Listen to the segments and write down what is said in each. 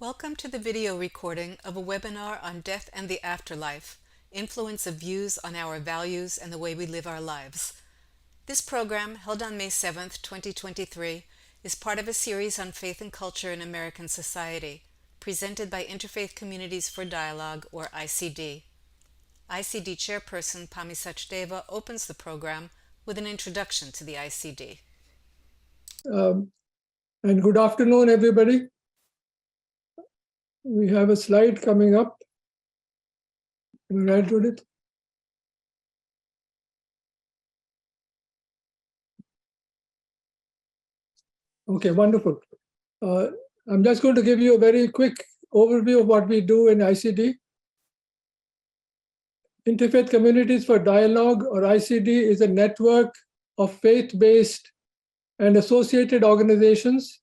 Welcome to the video recording of a webinar on death and the afterlife, influence of views on our values and the way we live our lives. This program, held on May 7th, 2023, is part of a series on faith and culture in American society, presented by Interfaith Communities for Dialogue, or ICD. ICD Chairperson Pami Sachdeva opens the program with an introduction to the ICD. And good afternoon, everybody. We have a slide coming up. Can you write with it? Okay, wonderful. I'm just going to give you a very quick overview of what we do in ICD. Interfaith Communities for Dialogue, or ICD, is a network of faith-based and associated organizations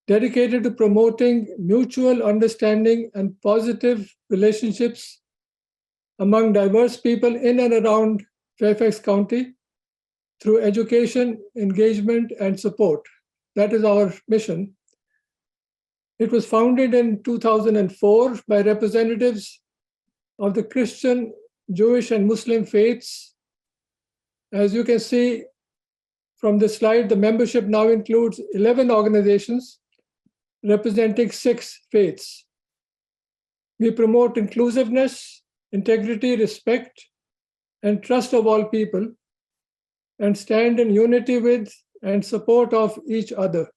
dedicated to promoting mutual understanding and positive relationships among diverse people in and around Fairfax County through education, engagement, and support. That is our mission. It was founded in 2004 by representatives of the Christian, Jewish, and Muslim faiths. As you can see from the slide, the membership now includes 11 organizations representing 6 faiths. We promote inclusiveness, integrity, respect, and trust of all people, and stand in unity with and support of each other.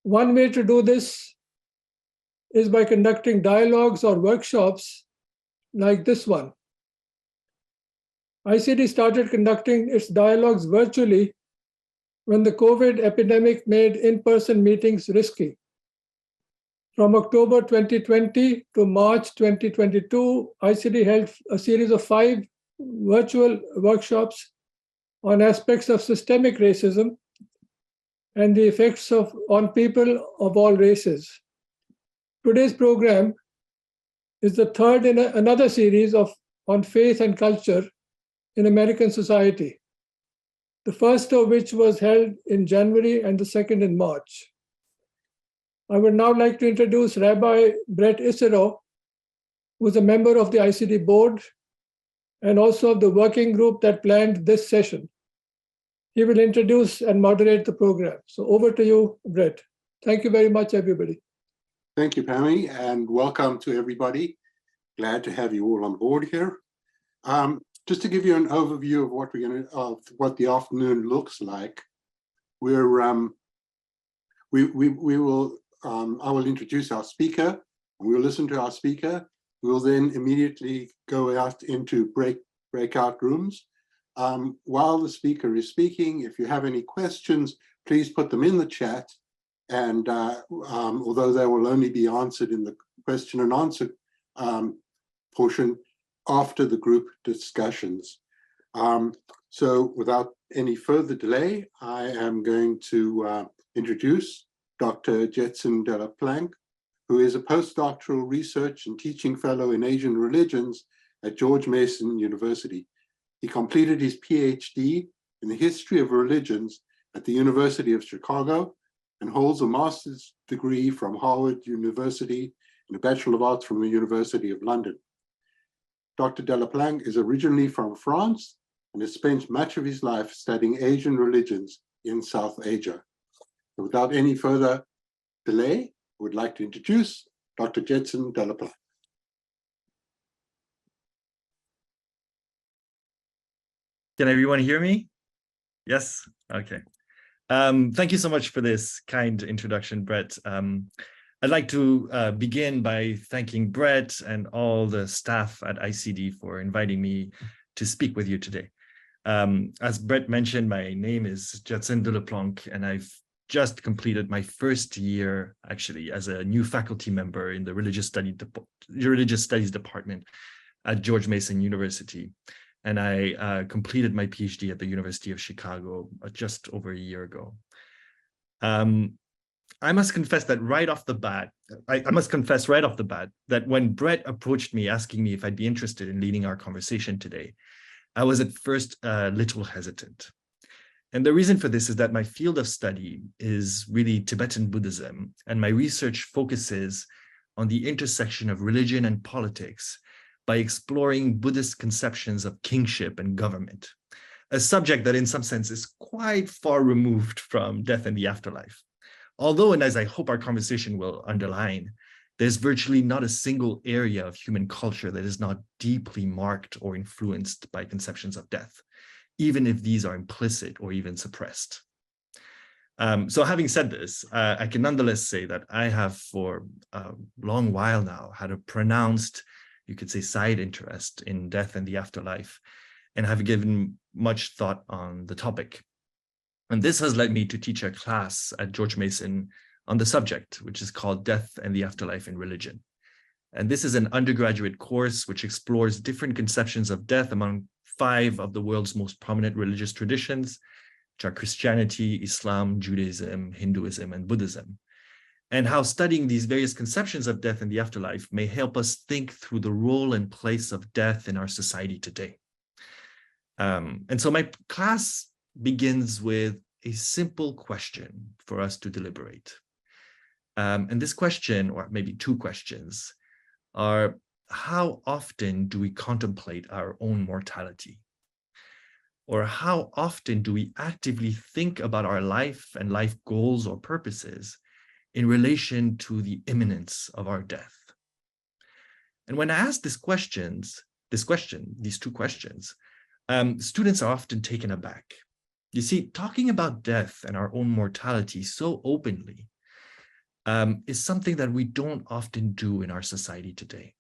One way to do this is by conducting dialogues or workshops like this one. ICD started conducting its dialogues virtually when the COVID epidemic made in-person meetings risky. From October 2020 to March 2022, ICD held a series of 5 virtual workshops on aspects of systemic racism and the effects on people of all races. Today's program is the third in another series on faith and culture in American society, the first of which was held in January and the second in March. I would now like to introduce Rabbi Brett Isero, who is a member of the ICD board and also of the working group that planned this session. He will introduce and moderate the program. So over to you, Brett. Thank you very much, everybody. Thank you, Pammy, and welcome to everybody. Glad to have you all on board here. Just to give you an overview of what the afternoon looks like, I will introduce our speaker, and we'll listen to our speaker. We'll then immediately go out into breakout rooms. While the speaker is speaking, if you have any questions, please put them in the chat. And although they will only be answered in the question and answer portion after the group discussions. So without any further delay, I am going to introduce Dr. Jetson de la Planck, who is a postdoctoral research and teaching fellow in Asian religions at George Mason University. He completed his PhD in the history of religions at the University of Chicago and holds a master's degree from Harvard University and a Bachelor of Arts from the University of London. Dr. de la Planck is originally from France and has spent much of his life studying Asian religions in South Asia. So without any further delay, I would like to introduce Dr. Jetson de la Planck. Can everyone hear me? Yes? Okay. Thank you so much for this kind introduction, Brett. I'd like to begin by thanking Brett and all the staff at ICD for inviting me to speak with you today. As Brett mentioned, my name is Jetson de la Planck, and I've just completed my first year, actually, as a new faculty member in the Religious Studies Department at George Mason University. And I completed my PhD at the University of Chicago just over a year ago. I must confess right off the bat that when Brett approached me asking me if I'd be interested in leading our conversation today, I was at first a little hesitant. And the reason for this is that my field of study is really Tibetan Buddhism, and my research focuses on the intersection of religion and politics by exploring Buddhist conceptions of kingship and government, a subject that in some sense is quite far removed from death and the afterlife. Although, and as I hope our conversation will underline, there's virtually not a single area of human culture that is not deeply marked or influenced by conceptions of death, even if these are implicit or even suppressed. So having said this, I can nonetheless say that I have for a long while now had a pronounced, you could say, side interest in death and the afterlife, and have given much thought on the topic. And this has led me to teach a class at George Mason on the subject, which is called Death and the Afterlife in Religion. And this is an undergraduate course which explores different conceptions of death among 5 of the world's most prominent religious traditions, which are Christianity, Islam, Judaism, Hinduism, and Buddhism, and how studying these various conceptions of death and the afterlife may help us think through the role and place of death in our society today. And so my class begins with a simple question for us to deliberate. And this question, or maybe 2 questions, are: how often do we contemplate our own mortality? Or how often do we actively think about our life and life goals or purposes in relation to the imminence of our death? And when I ask these 2 questions, students are often taken aback. You see, talking about death and our own mortality so openly is something that we don't often do in our society today.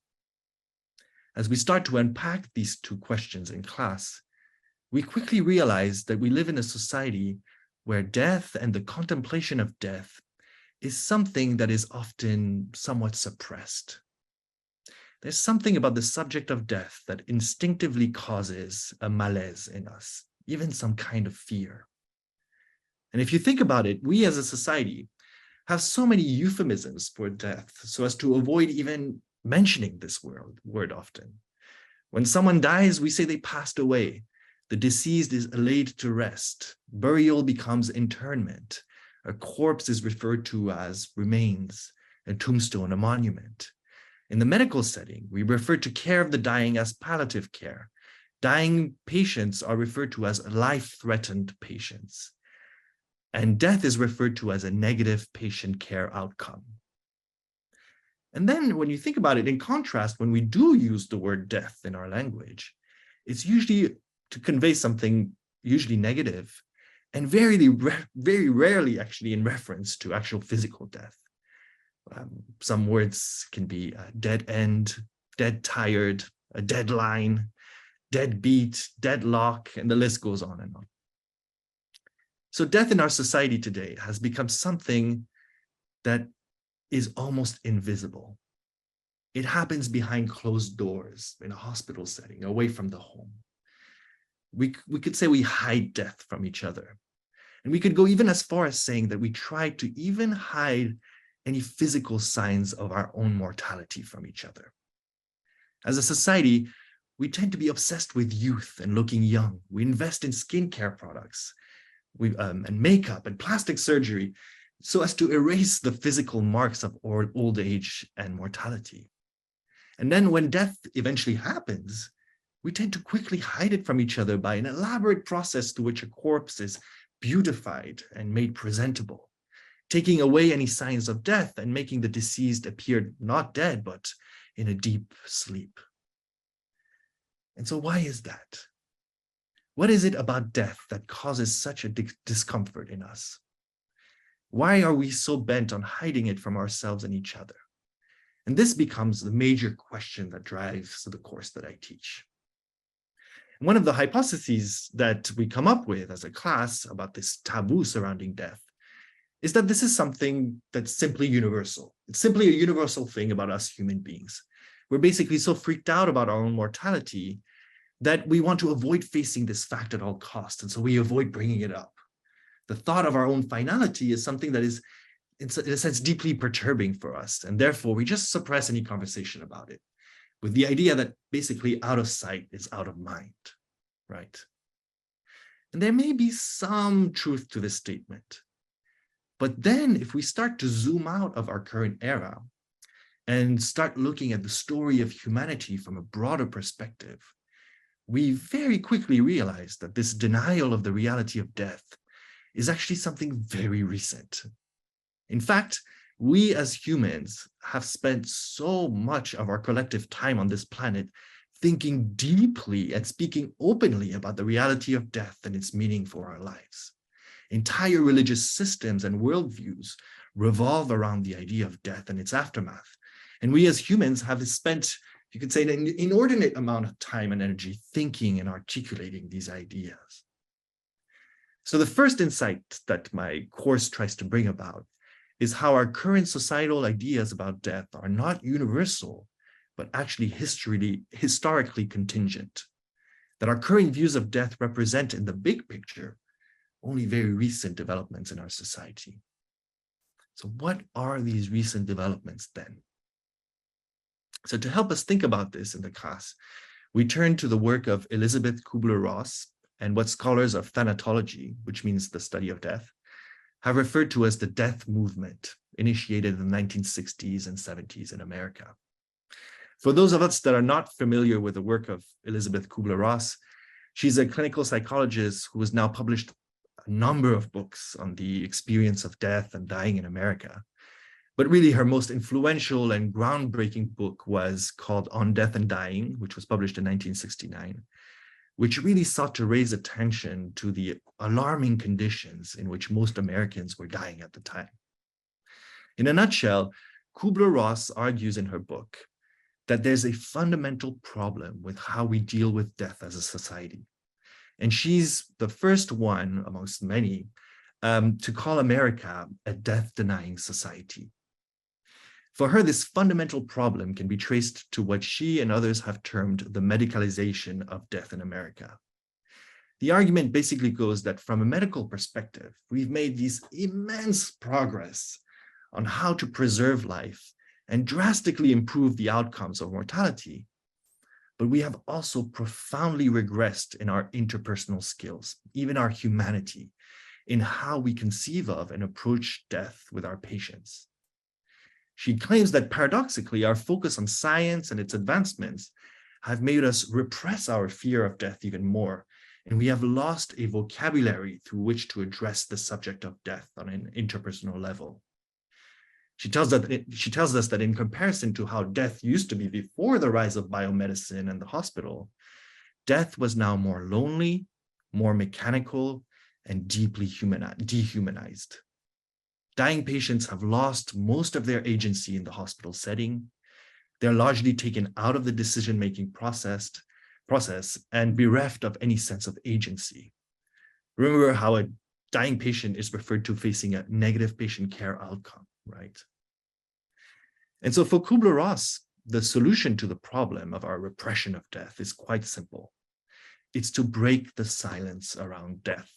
As we start to unpack these 2 questions in class, we quickly realize that we live in a society where death and the contemplation of death is something that is often somewhat suppressed. There's something about the subject of death that instinctively causes a malaise in us, even some kind of fear. And if you think about it, we as a society have so many euphemisms for death so as to avoid even mentioning this word often. When someone dies, we say they passed away. The deceased is laid to rest. Burial becomes interment. A corpse is referred to as remains, a tombstone, a monument. In the medical setting, we refer to care of the dying as palliative care. Dying patients are referred to as life-threatened patients. And death is referred to as a negative patient care outcome. And then when you think about it, in contrast, when we do use the word death in our language, it's usually to convey something usually negative, and very rarely actually in reference to actual physical death. Some words can be dead end, dead tired, a deadline, deadbeat, deadlock, and the list goes on and on. So death in our society today has become something that is almost invisible. It happens behind closed doors in a hospital setting, away from the home. We could say we hide death from each other. And we could go even as far as saying that we try to even hide any physical signs of our own mortality from each other. As a society, we tend to be obsessed with youth and looking young. We invest in skincare products and makeup and plastic surgery so as to erase the physical marks of old age and mortality. And then when death eventually happens, we tend to quickly hide it from each other by an elaborate process through which a corpse is beautified and made presentable, taking away any signs of death and making the deceased appear not dead, but in a deep sleep. And so why is that? What is it about death that causes such a discomfort in us? Why are we so bent on hiding it from ourselves and each other? And this becomes the major question that drives the course that I teach. And one of the hypotheses that we come up with as a class about this taboo surrounding death is that this is something that's simply universal. It's simply a universal thing about us human beings. We're basically so freaked out about our own mortality that we want to avoid facing this fact at all costs, and so we avoid bringing it up. The thought of our own finality is something that is, in a sense, deeply perturbing for us, and therefore we just suppress any conversation about it, with the idea that basically out of sight is out of mind, right? And there may be some truth to this statement. But then if we start to zoom out of our current era and start looking at the story of humanity from a broader perspective, we very quickly realize that this denial of the reality of death is actually something very recent. In fact, we as humans have spent so much of our collective time on this planet thinking deeply and speaking openly about the reality of death and its meaning for our lives. Entire religious systems and worldviews revolve around the idea of death and its aftermath. And we as humans have spent, you could say, an inordinate amount of time and energy thinking and articulating these ideas. So the first insight that my course tries to bring about is how our current societal ideas about death are not universal, but actually historically contingent. That our current views of death represent in the big picture only very recent developments in our society. So what are these recent developments then? So to help us think about this in the class, we turn to the work of Elizabeth Kubler-Ross and what scholars of thanatology, which means the study of death, have referred to as the death movement, initiated in the 1960s and 70s in America. For those of us that are not familiar with the work of Elizabeth Kubler-Ross, she's a clinical psychologist who has now published a number of books on the experience of death and dying in America. But really her most influential and groundbreaking book was called On Death and Dying, which was published in 1969, which really sought to raise attention to the alarming conditions in which most Americans were dying at the time. In a nutshell, Kubler-Ross argues in her book that there's a fundamental problem with how we deal with death as a society. And she's the first one amongst many to call America a death-denying society. For her, this fundamental problem can be traced to what she and others have termed the medicalization of death in America. The argument basically goes that from a medical perspective, we've made these immense progress on how to preserve life and drastically improve the outcomes of mortality. But we have also profoundly regressed in our interpersonal skills, even our humanity, in how we conceive of and approach death with our patients. She claims that paradoxically, our focus on science and its advancements have made us repress our fear of death even more, and we have lost a vocabulary through which to address the subject of death on an interpersonal level. She tells us that in comparison to how death used to be before the rise of biomedicine and the hospital, death was now more lonely, more mechanical, and deeply dehumanized. Dying patients have lost most of their agency in the hospital setting. They're largely taken out of the decision-making process and bereft of any sense of agency. Remember how a dying patient is referred to facing a negative patient care outcome, right? And so for Kubler-Ross, the solution to the problem of our repression of death is quite simple. It's to break the silence around death,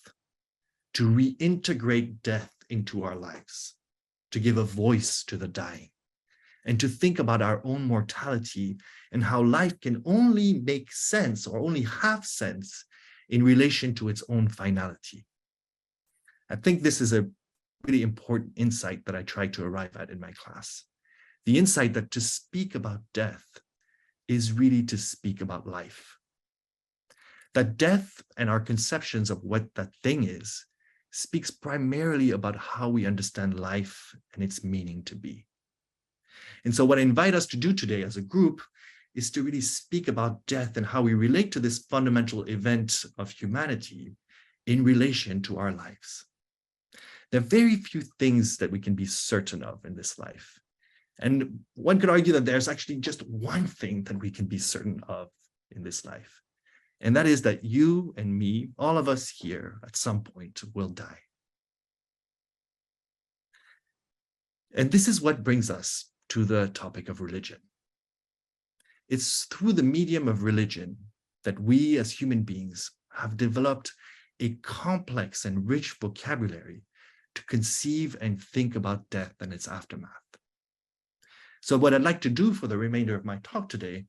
to reintegrate death into our lives, to give a voice to the dying, and to think about our own mortality and how life can only make sense or only have sense in relation to its own finality. I think this is a really important insight that I try to arrive at in my class. The insight that to speak about death is really to speak about life. That death and our conceptions of what that thing is speaks primarily about how we understand life and its meaning to be. And so what I invite us to do today as a group is to really speak about death and how we relate to this fundamental event of humanity in relation to our lives. There are very few things that we can be certain of in this life. And one could argue that there's actually just one thing that we can be certain of in this life. And that is that you and me, all of us here at some point will die. And this is what brings us to the topic of religion. It's through the medium of religion that we as human beings have developed a complex and rich vocabulary to conceive and think about death and its aftermath. So what I'd like to do for the remainder of my talk today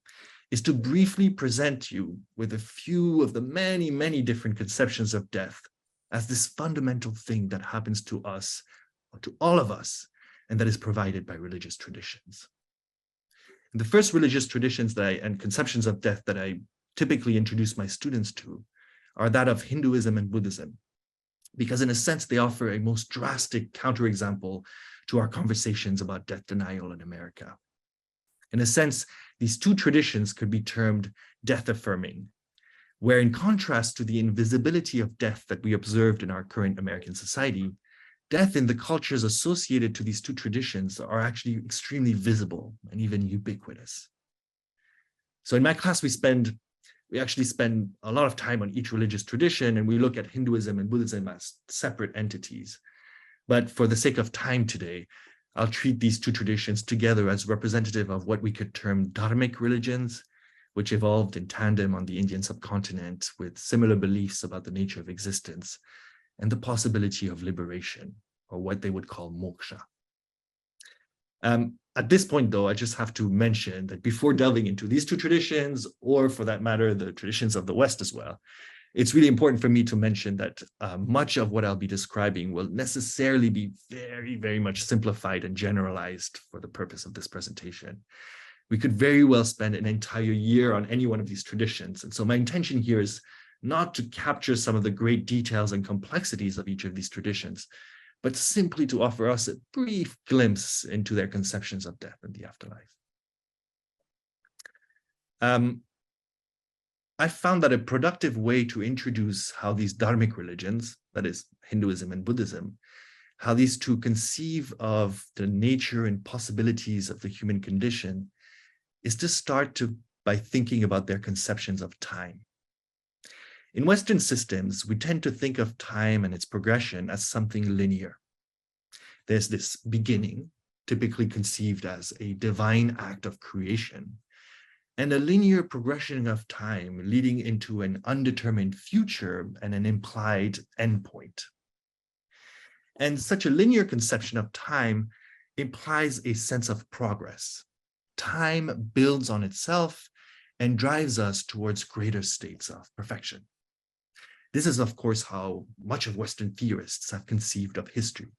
is to briefly present you with a few of the many, many different conceptions of death as this fundamental thing that happens to us, or to all of us, and that is provided by religious traditions. And the first religious traditions and conceptions of death that I typically introduce my students to are that of Hinduism and Buddhism, because in a sense, they offer a most drastic counterexample to our conversations about death denial in America. In a sense, these two traditions could be termed death affirming, where in contrast to the invisibility of death that we observed in our current American society, death in the cultures associated to these two traditions are actually extremely visible and even ubiquitous. So in my class, we actually spend a lot of time on each religious tradition, and we look at Hinduism and Buddhism as separate entities. But for the sake of time today, I'll treat these two traditions together as representative of what we could term dharmic religions, which evolved in tandem on the Indian subcontinent with similar beliefs about the nature of existence and the possibility of liberation, or what they would call moksha. At this point, though, I just have to mention that before delving into these two traditions, or for that matter, the traditions of the West as well, it's really important for me to mention that much of what I'll be describing will necessarily be very, very much simplified and generalized for the purpose of this presentation. We could very well spend an entire year on any one of these traditions. And so my intention here is not to capture some of the great details and complexities of each of these traditions, but simply to offer us a brief glimpse into their conceptions of death and the afterlife. I found that a productive way to introduce how these dharmic religions, that is Hinduism and Buddhism, how these two conceive of the nature and possibilities of the human condition, is to start by thinking about their conceptions of time. In Western systems, we tend to think of time and its progression as something linear. There's this beginning, typically conceived as a divine act of creation, and a linear progression of time leading into an undetermined future and an implied endpoint. And such a linear conception of time implies a sense of progress. Time builds on itself and drives us towards greater states of perfection. This is, of course, how much of Western theorists have conceived of history,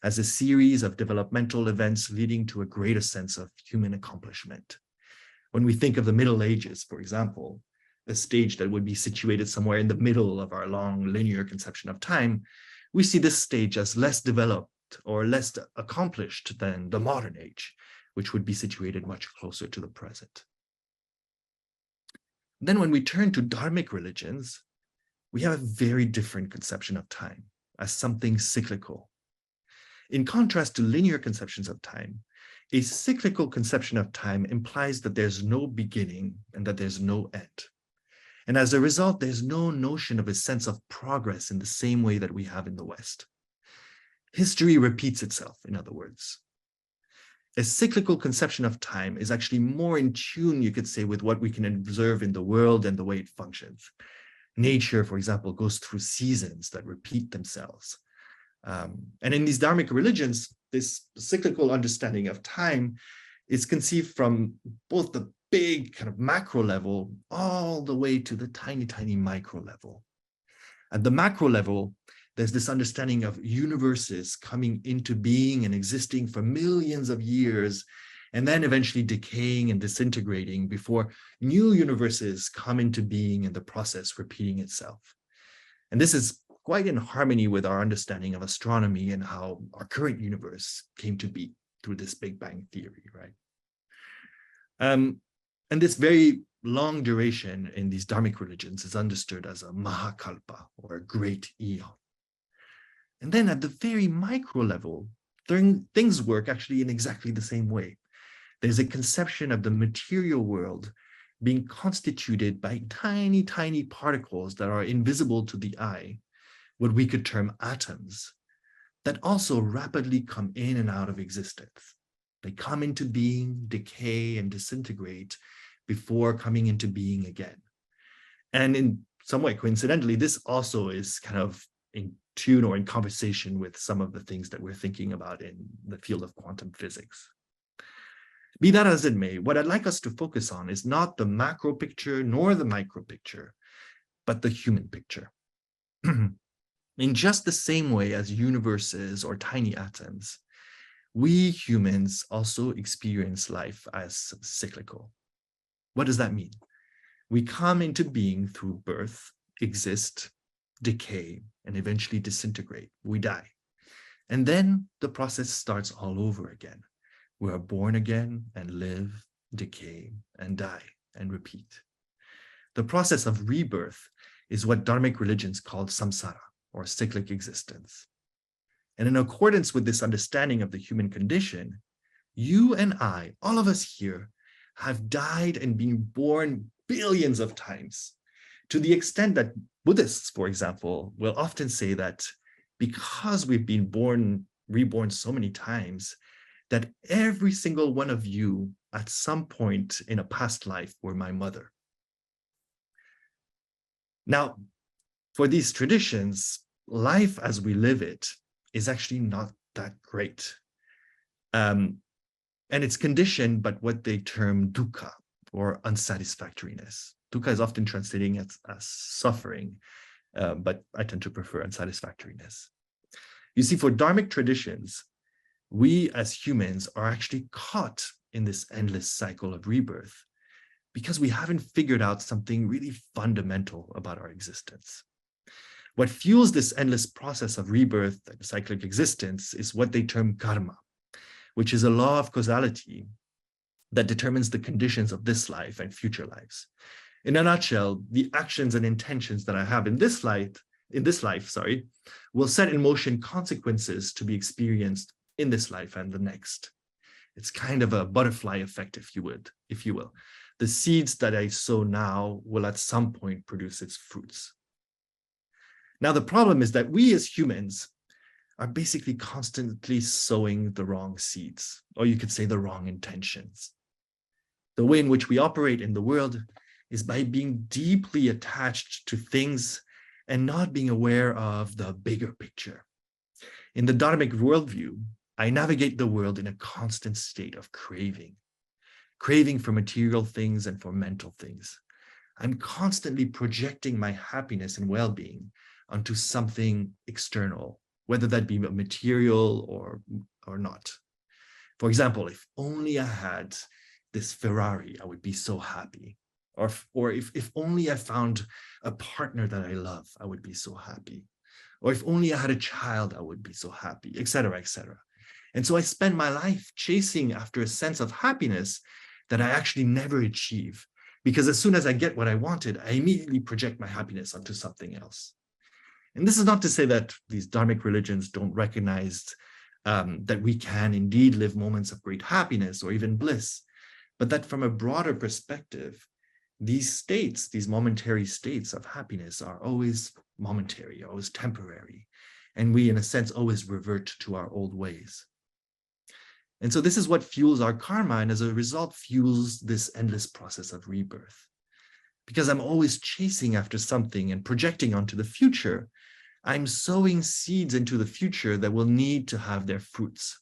as a series of developmental events leading to a greater sense of human accomplishment. When we think of the Middle Ages, for example, a stage that would be situated somewhere in the middle of our long linear conception of time, we see this stage as less developed or less accomplished than the modern age, which would be situated much closer to the present. Then when we turn to dharmic religions, we have a very different conception of time as something cyclical. In contrast to linear conceptions of time, a cyclical conception of time implies that there's no beginning and that there's no end. And as a result, there's no notion of a sense of progress in the same way that we have in the West. History repeats itself, in other words. A cyclical conception of time is actually more in tune, you could say, with what we can observe in the world and the way it functions. Nature, for example, goes through seasons that repeat themselves. And in these dharmic religions, this cyclical understanding of time is conceived from both the big kind of macro level all the way to the tiny, tiny micro level. At the macro level, there's this understanding of universes coming into being and existing for millions of years, and then eventually decaying and disintegrating before new universes come into being and the process repeating itself. And this is quite in harmony with our understanding of astronomy and how our current universe came to be through this Big Bang theory, right? And this very long duration in these dharmic religions is understood as a mahakalpa, or a great eon. And then at the very micro level, things work actually in exactly the same way. There's a conception of the material world being constituted by tiny, tiny particles that are invisible to the eye, what we could term atoms, that also rapidly come in and out of existence. They come into being, decay, and disintegrate before coming into being again. And in some way, coincidentally, this also is kind of in tune or in conversation with some of the things that we're thinking about in the field of quantum physics. Be that as it may, what I'd like us to focus on is not the macro picture nor the micro picture, but the human picture. In just the same way as universes or tiny atoms, we humans also experience life as cyclical. What does that mean? We come into being through birth, exist, decay, and eventually disintegrate. We die. And then the process starts all over again. We are born again and live, decay, and die, and repeat. The process of rebirth is what dharmic religions call samsara, or cyclic existence. And in accordance with this understanding of the human condition, you and I, all of us here, have died and been born billions of times, to the extent that Buddhists, for example, will often say that because we've been reborn so many times, that every single one of you at some point in a past life were my mother. Now, for these traditions, life as we live it is actually not that great. And it's conditioned by what they term dukkha, or unsatisfactoriness. Dukkha is often translating as suffering, but I tend to prefer unsatisfactoriness. You see, for dharmic traditions, we as humans are actually caught in this endless cycle of rebirth because we haven't figured out something really fundamental about our existence. What fuels this endless process of rebirth and cyclic existence is what they term karma, which is a law of causality that determines the conditions of this life and future lives. In a nutshell, the actions and intentions that I have in this life, will set in motion consequences to be experienced in this life and the next. It's kind of a butterfly effect, if you will. The seeds that I sow now will at some point produce its fruits. Now, the problem is that we as humans are basically constantly sowing the wrong seeds, or you could say the wrong intentions. The way in which we operate in the world is by being deeply attached to things and not being aware of the bigger picture. In the dharmic worldview, I navigate the world in a constant state of craving for material things and for mental things. I'm constantly projecting my happiness and well-being onto something external, whether that be material or not. For example, if only I had this Ferrari, I would be so happy. Or if only I found a partner that I love, I would be so happy. Or if only I had a child, I would be so happy, etc., etc. And so I spend my life chasing after a sense of happiness that I actually never achieve. Because as soon as I get what I wanted, I immediately project my happiness onto something else. And this is not to say that these dharmic religions don't recognize that we can indeed live moments of great happiness or even bliss, but that from a broader perspective, these states, these momentary states of happiness are always momentary, always temporary, and we, in a sense, always revert to our old ways. And so this is what fuels our karma, and as a result, fuels this endless process of rebirth. Because I'm always chasing after something and projecting onto the future, I'm sowing seeds into the future that will need to have their fruits.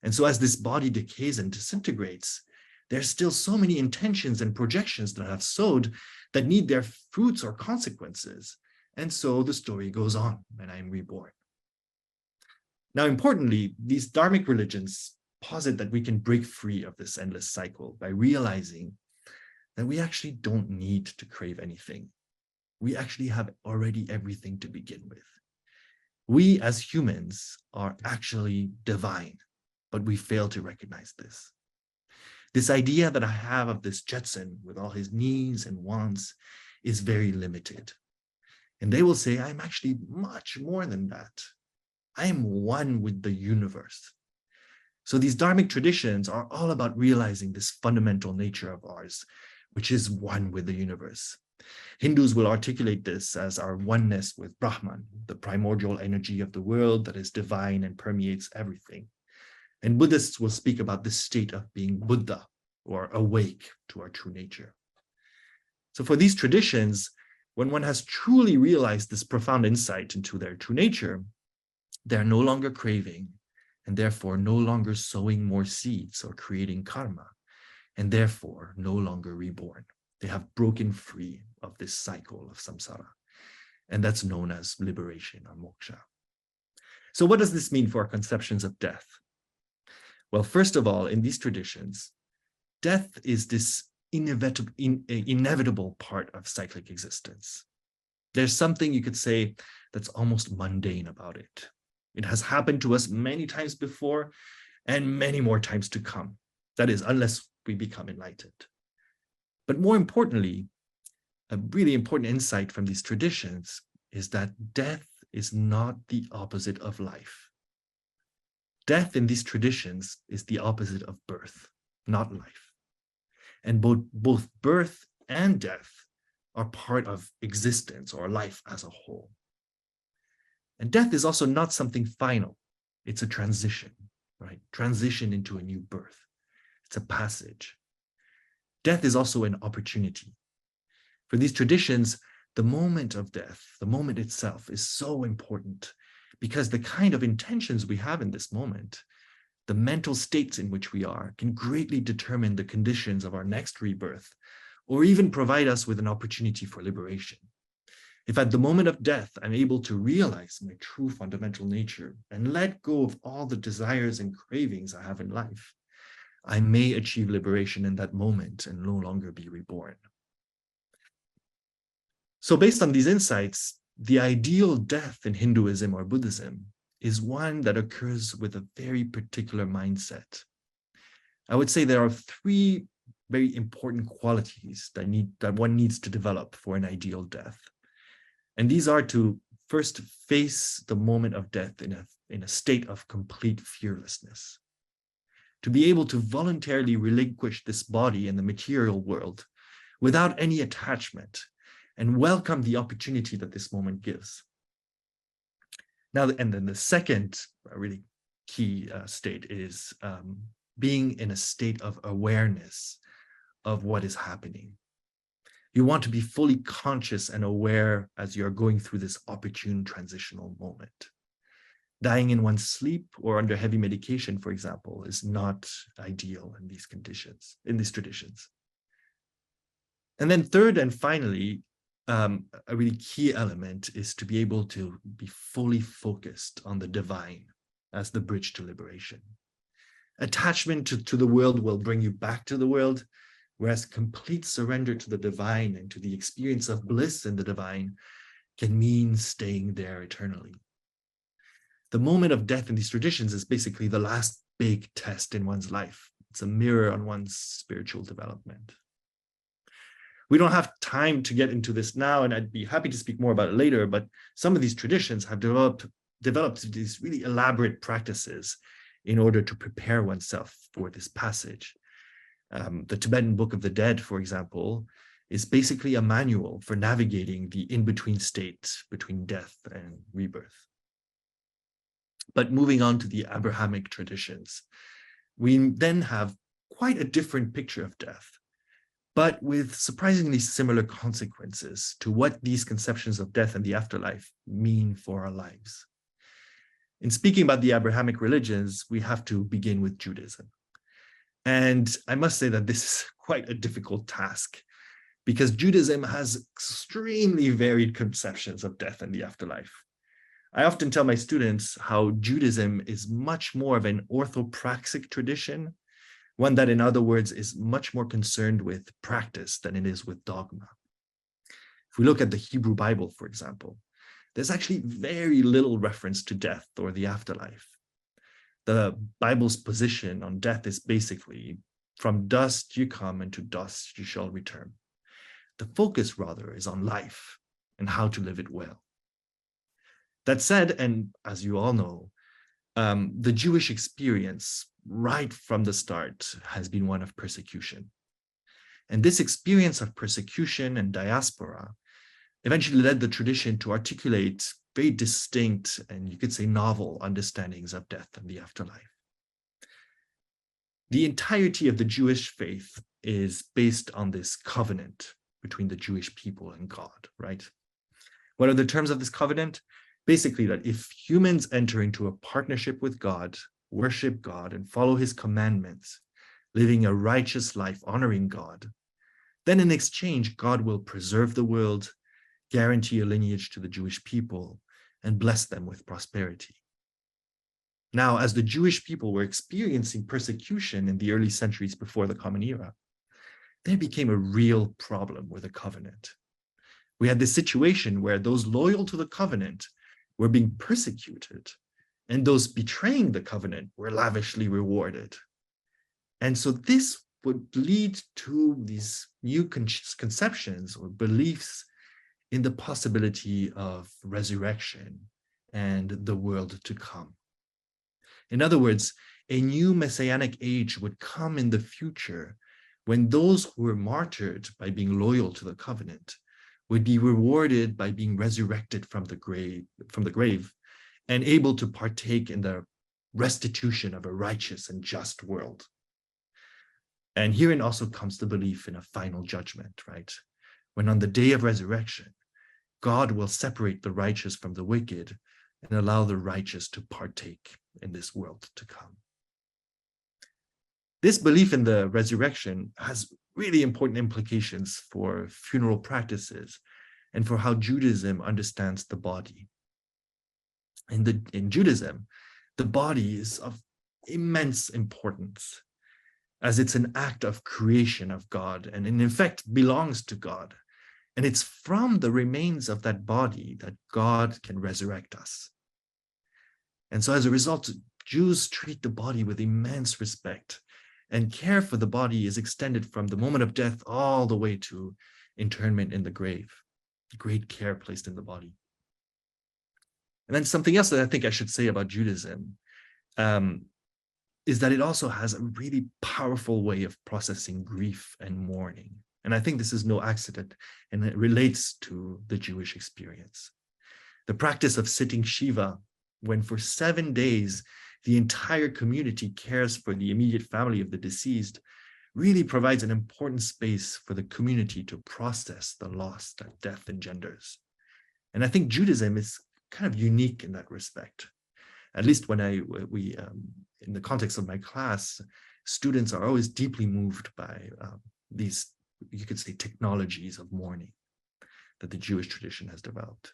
And so as this body decays and disintegrates, there's still so many intentions and projections that I've sowed that need their fruits or consequences. And so the story goes on, and I'm reborn. Now, importantly, these dharmic religions posit that we can break free of this endless cycle by realizing that we actually don't need to crave anything. We actually have already everything to begin with. We as humans are actually divine, but we fail to recognize this. This idea that I have of this Jetson with all his needs and wants is very limited. And they will say, I'm actually much more than that. I am one with the universe. So these dharmic traditions are all about realizing this fundamental nature of ours, which is one with the universe. Hindus will articulate this as our oneness with Brahman, the primordial energy of the world that is divine and permeates everything. And Buddhists will speak about this state of being Buddha, or awake to our true nature. So for these traditions, when one has truly realized this profound insight into their true nature, they're no longer craving, and therefore no longer sowing more seeds or creating karma, and therefore no longer reborn. They have broken free of this cycle of samsara, and that's known as liberation or moksha. So what does this mean for our conceptions of death? Well, first of all, in these traditions, death is this inevitable part of cyclic existence. There's something you could say that's almost mundane about it. It has happened to us many times before and many more times to come. That is, unless we become enlightened. But more importantly, a really important insight from these traditions is that death is not the opposite of life. Death in these traditions is the opposite of birth, not life. And both birth and death are part of existence or life as a whole. And death is also not something final. It's a transition, right? Transition into a new birth. It's a passage. Death is also an opportunity. For these traditions, the moment of death, the moment itself, is so important because the kind of intentions we have in this moment, the mental states in which we are, can greatly determine the conditions of our next rebirth, or even provide us with an opportunity for liberation. If at the moment of death, I'm able to realize my true fundamental nature and let go of all the desires and cravings I have in life, I may achieve liberation in that moment and no longer be reborn. So based on these insights, the ideal death in Hinduism or Buddhism is one that occurs with a very particular mindset. I would say there are three very important qualities that one needs to develop for an ideal death. And these are to first face the moment of death in a state of complete fearlessness. To be able to voluntarily relinquish this body in the material world without any attachment and welcome the opportunity that this moment gives. Now, and then the second really key state is being in a state of awareness of what is happening. You want to be fully conscious and aware as you're going through this opportune transitional moment. Dying in one's sleep or under heavy medication, for example, is not ideal in these conditions, in these traditions. And then third and finally, a really key element is to be able to be fully focused on the divine as the bridge to liberation. Attachment to the world will bring you back to the world, whereas complete surrender to the divine and to the experience of bliss in the divine can mean staying there eternally. The moment of death in these traditions is basically the last big test in one's life. It's a mirror on one's spiritual development. We don't have time to get into this now, and I'd be happy to speak more about it later, but some of these traditions have developed these really elaborate practices in order to prepare oneself for this passage. The Tibetan Book of the Dead, for example, is basically a manual for navigating the in-between state between death and rebirth. But moving on to the Abrahamic traditions, we then have quite a different picture of death, but with surprisingly similar consequences to what these conceptions of death and the afterlife mean for our lives. In speaking about the Abrahamic religions, we have to begin with Judaism. And I must say that this is quite a difficult task because Judaism has extremely varied conceptions of death and the afterlife. I often tell my students how Judaism is much more of an orthopraxic tradition, one that, in other words, is much more concerned with practice than it is with dogma. If we look at the Hebrew Bible, for example, there's actually very little reference to death or the afterlife. The Bible's position on death is basically, from dust you come and to dust you shall return. The focus, rather, is on life and how to live it well. That said, and as you all know, the Jewish experience right from the start has been one of persecution. And this experience of persecution and diaspora eventually led the tradition to articulate very distinct and you could say novel understandings of death and the afterlife. The entirety of the Jewish faith is based on this covenant between the Jewish people and God, right? What are the terms of this covenant? Basically, that if humans enter into a partnership with God, worship God, and follow his commandments, living a righteous life, honoring God, then in exchange, God will preserve the world, guarantee a lineage to the Jewish people, and bless them with prosperity. Now, as the Jewish people were experiencing persecution in the early centuries before the Common Era, there became a real problem with the covenant. We had this situation where those loyal to the covenant were being persecuted, and those betraying the covenant were lavishly rewarded. And so this would lead to these new conceptions or beliefs in the possibility of resurrection and the world to come. In other words, a new messianic age would come in the future when those who were martyred by being loyal to the covenant would be rewarded by being resurrected from the grave and able to partake in the restitution of a righteous and just world. And herein also comes the belief in a final judgment, right? When on the day of resurrection, God will separate the righteous from the wicked and allow the righteous to partake in this world to come. This belief in the resurrection has really important implications for funeral practices and for how Judaism understands the body. In Judaism, the body is of immense importance, as it's an act of creation of God and in effect belongs to God. And it's from the remains of that body that God can resurrect us. And so as a result, Jews treat the body with immense respect, and care for the body is extended from the moment of death all the way to internment in the grave. Great care placed in the body. And then something else that I think I should say about Judaism is that it also has a really powerful way of processing grief and mourning. And I think this is no accident, and it relates to the Jewish experience. The practice of sitting Shiva, when for 7 days the entire community cares for the immediate family of the deceased, really provides an important space for the community to process the loss that death engenders. And I think Judaism is kind of unique in that respect. At least when in the context of my class, students are always deeply moved by these, you could say, technologies of mourning that the Jewish tradition has developed.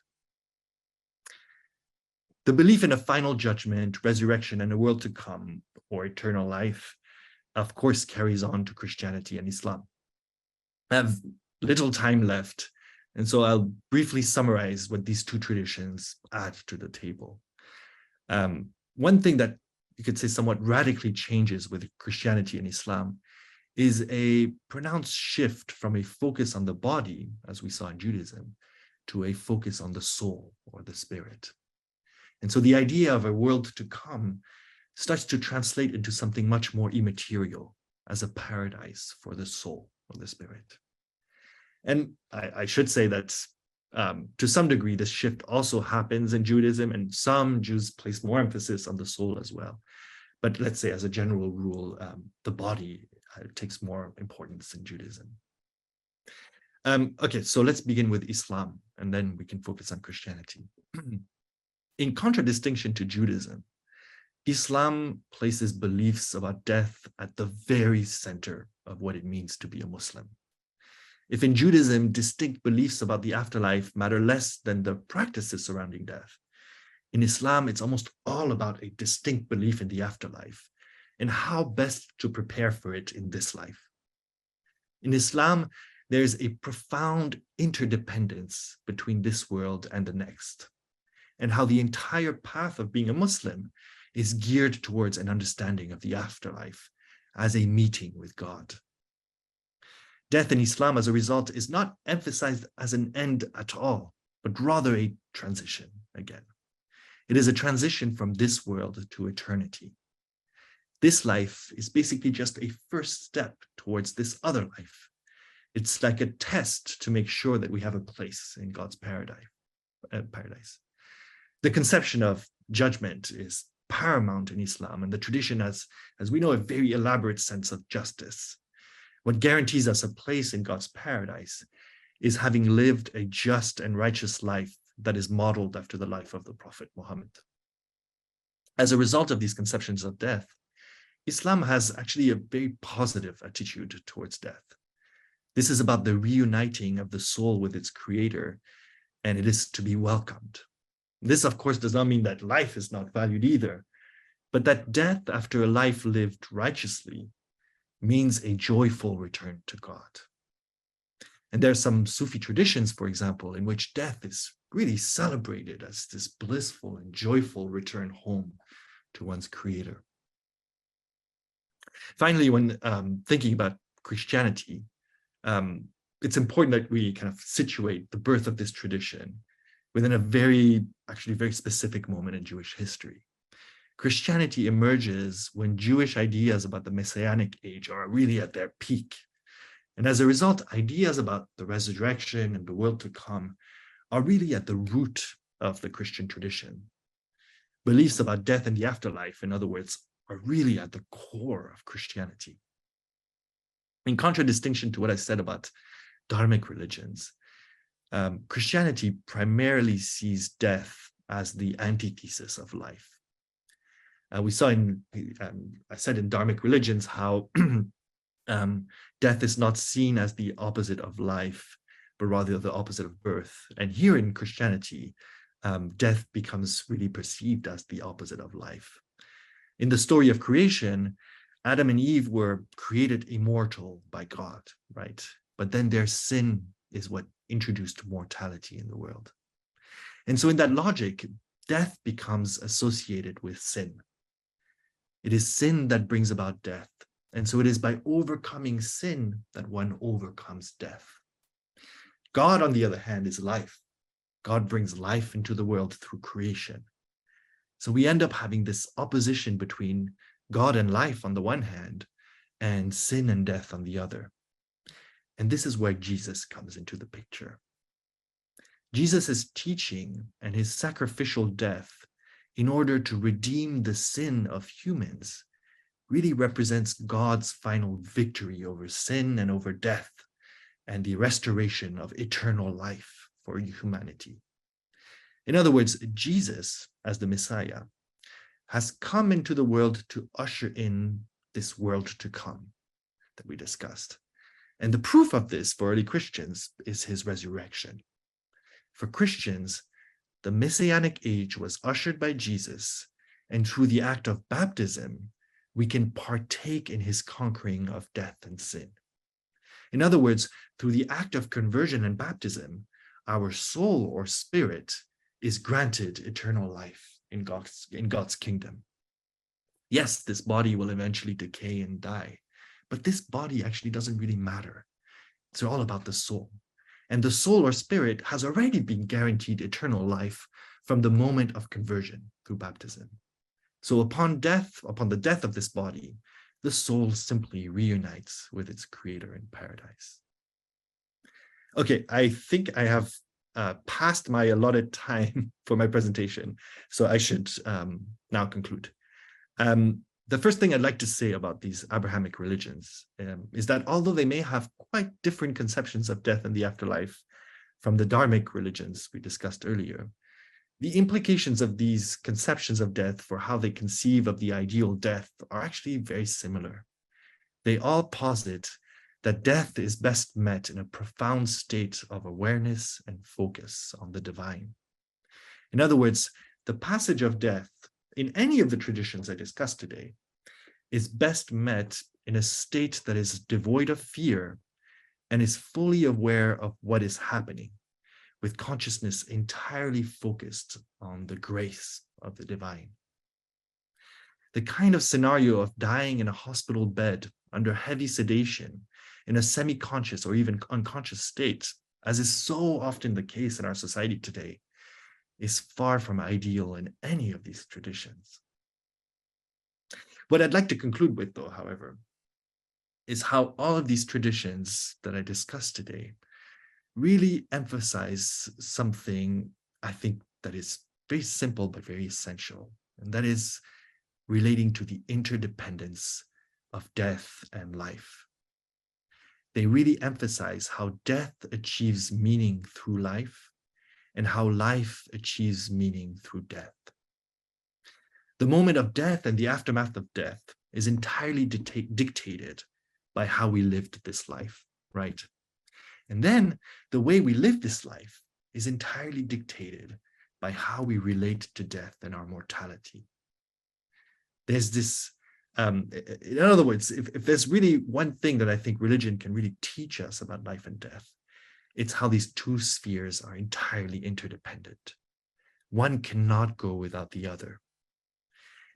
The belief in a final judgment, resurrection, and a world to come, or eternal life, of course, carries on to Christianity and Islam. I have little time left, and so I'll briefly summarize what these two traditions add to the table. One thing that you could say somewhat radically changes with Christianity and Islam is a pronounced shift from a focus on the body, as we saw in Judaism, to a focus on the soul or the spirit. And so the idea of a world to come starts to translate into something much more immaterial, as a paradise for the soul or the spirit. And I should say that to some degree, this shift also happens in Judaism, and some Jews place more emphasis on the soul as well. But let's say as a general rule, the body takes more importance in Judaism. Okay, so let's begin with Islam, and then we can focus on Christianity. In contradistinction to Judaism, Islam places beliefs about death at the very center of what it means to be a Muslim. If in Judaism, distinct beliefs about the afterlife matter less than the practices surrounding death, in Islam, it's almost all about a distinct belief in the afterlife and how best to prepare for it in this life. In Islam, there's a profound interdependence between this world and the next, and how the entire path of being a Muslim is geared towards an understanding of the afterlife as a meeting with God. Death in Islam, as a result, is not emphasized as an end at all, but rather a transition again. It is a transition from this world to eternity. This life is basically just a first step towards this other life. It's like a test to make sure that we have a place in God's paradise. The conception of judgment is paramount in Islam, and the tradition has, as we know, a very elaborate sense of justice. What guarantees us a place in God's paradise is having lived a just and righteous life that is modeled after the life of the Prophet Muhammad. As a result of these conceptions of death, Islam has actually a very positive attitude towards death. This is about the reuniting of the soul with its creator, and it is to be welcomed. This, of course, does not mean that life is not valued either, but that death after a life lived righteously means a joyful return to God. And there are some Sufi traditions, for example, in which death is really celebrated as this blissful and joyful return home to one's creator. Finally, when thinking about Christianity, it's important that we kind of situate the birth of this tradition within a actually very specific moment in Jewish history. Christianity emerges when Jewish ideas about the Messianic age are really at their peak. And as a result, ideas about the resurrection and the world to come are really at the root of the Christian tradition. Beliefs about death and the afterlife, in other words, are really at the core of Christianity. In contradistinction to what I said about dharmic religions, Christianity primarily sees death as the antithesis of life. We saw I said in dharmic religions how death is not seen as the opposite of life, but rather the opposite of birth. And here in Christianity, death becomes really perceived as the opposite of life. In the story of creation, Adam and Eve were created immortal by God, right? But then their sin is what introduced mortality in the world. And so in that logic, death becomes associated with sin. It is sin that brings about death. And so it is by overcoming sin that one overcomes death. God, on the other hand, is life. God brings life into the world through creation. So we end up having this opposition between God and life on the one hand, and sin and death on the other. And this is where Jesus comes into the picture. Jesus' teaching and his sacrificial death in order to redeem the sin of humans really represents God's final victory over sin and over death and the restoration of eternal life for humanity. In other words, Jesus, as the Messiah, has come into the world to usher in this world to come that we discussed. And the proof of this for early Christians is his resurrection. For Christians, the Messianic age was ushered by Jesus, and through the act of baptism, we can partake in his conquering of death and sin. In other words, through the act of conversion and baptism, our soul or spirit is granted eternal life in God's kingdom. Yes, this body will eventually decay and die, but this body actually doesn't really matter. It's all about the soul. And the soul or spirit has already been guaranteed eternal life from the moment of conversion through baptism. So upon the death of this body, the soul simply reunites with its creator in paradise. Okay, I think I have passed my allotted time for my presentation, so I should now conclude. The first thing I'd like to say about these Abrahamic religions is that although they may have quite different conceptions of death and the afterlife from the dharmic religions we discussed earlier, the implications of these conceptions of death for how they conceive of the ideal death are actually very similar. They all posit that death is best met in a profound state of awareness and focus on the divine. In other words, the passage of death in any of the traditions I discussed today is best met in a state that is devoid of fear and is fully aware of what is happening, with consciousness entirely focused on the grace of the divine. The kind of scenario of dying in a hospital bed under heavy sedation in a semi-conscious or even unconscious state, as is so often the case in our society today, is far from ideal in any of these traditions. What I'd like to conclude with, though, however, is how all of these traditions that I discussed today really emphasize something I think that is very simple but very essential, and that is relating to the interdependence of death and life. They really emphasize how death achieves meaning through life and how life achieves meaning through death. The moment of death and the aftermath of death is entirely dictated by how we lived this life, right? And then the way we live this life is entirely dictated by how we relate to death and our mortality. There's this, in other words, if there's really one thing that I think religion can really teach us about life and death, it's how these two spheres are entirely interdependent. One cannot go without the other.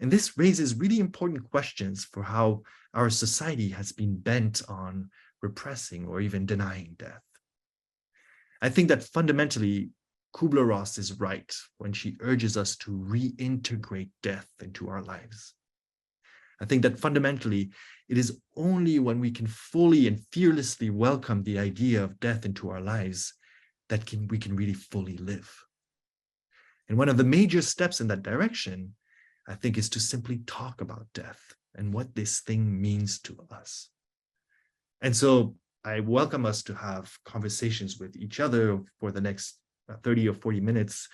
And this raises really important questions for how our society has been bent on repressing or even denying death. I think that fundamentally, Kubler-Ross is right when she urges us to reintegrate death into our lives. I think that fundamentally, it is only when we can fully and fearlessly welcome the idea of death into our lives that we can really fully live. And one of the major steps in that direction, I think, is to simply talk about death and what this thing means to us. And so I welcome us to have conversations with each other for the next 30 or 40 minutes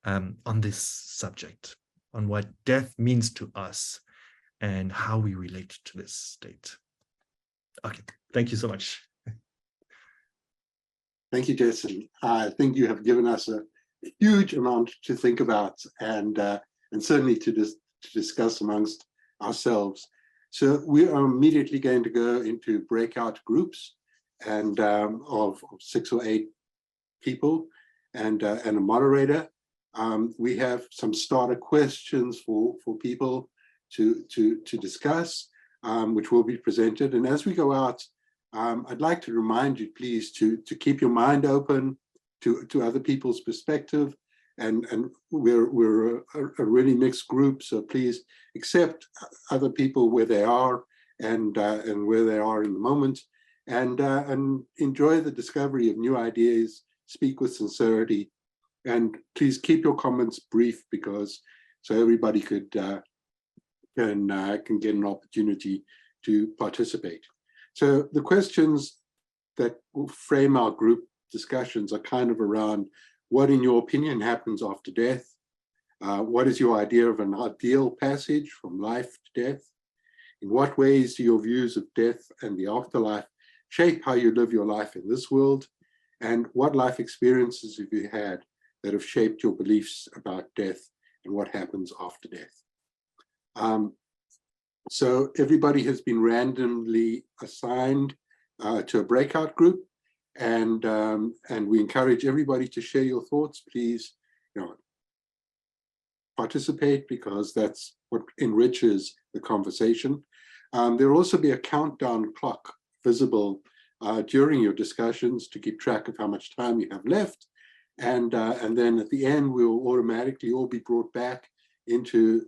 on this subject, on what death means to us and how we relate to this state. Okay, thank you so much. Thank you, Jason. I think you have given us a huge amount to think about and certainly to discuss amongst ourselves. So we are immediately going to go into breakout groups and of 6 or 8 people and a moderator. We have some starter questions for people to discuss, which will be presented. And as we go out, I'd like to remind you, please, to keep your mind open to other people's perspective. And we're a really mixed group, so please accept other people where they are and where they are in the moment, and enjoy the discovery of new ideas. Speak with sincerity, and please keep your comments brief, because so everybody can get an opportunity to participate. So the questions that will frame our group discussions are kind of around: what, in your opinion, happens after death? What is your idea of an ideal passage from life to death? In what ways do your views of death and the afterlife shape how you live your life in this world? And what life experiences have you had that have shaped your beliefs about death and what happens after death? So everybody has been randomly assigned to a breakout group, and we encourage everybody to share your thoughts. Please, participate, because that's what enriches the conversation. There will also be a countdown clock visible during your discussions to keep track of how much time you have left, and then at the end we'll automatically all be brought back into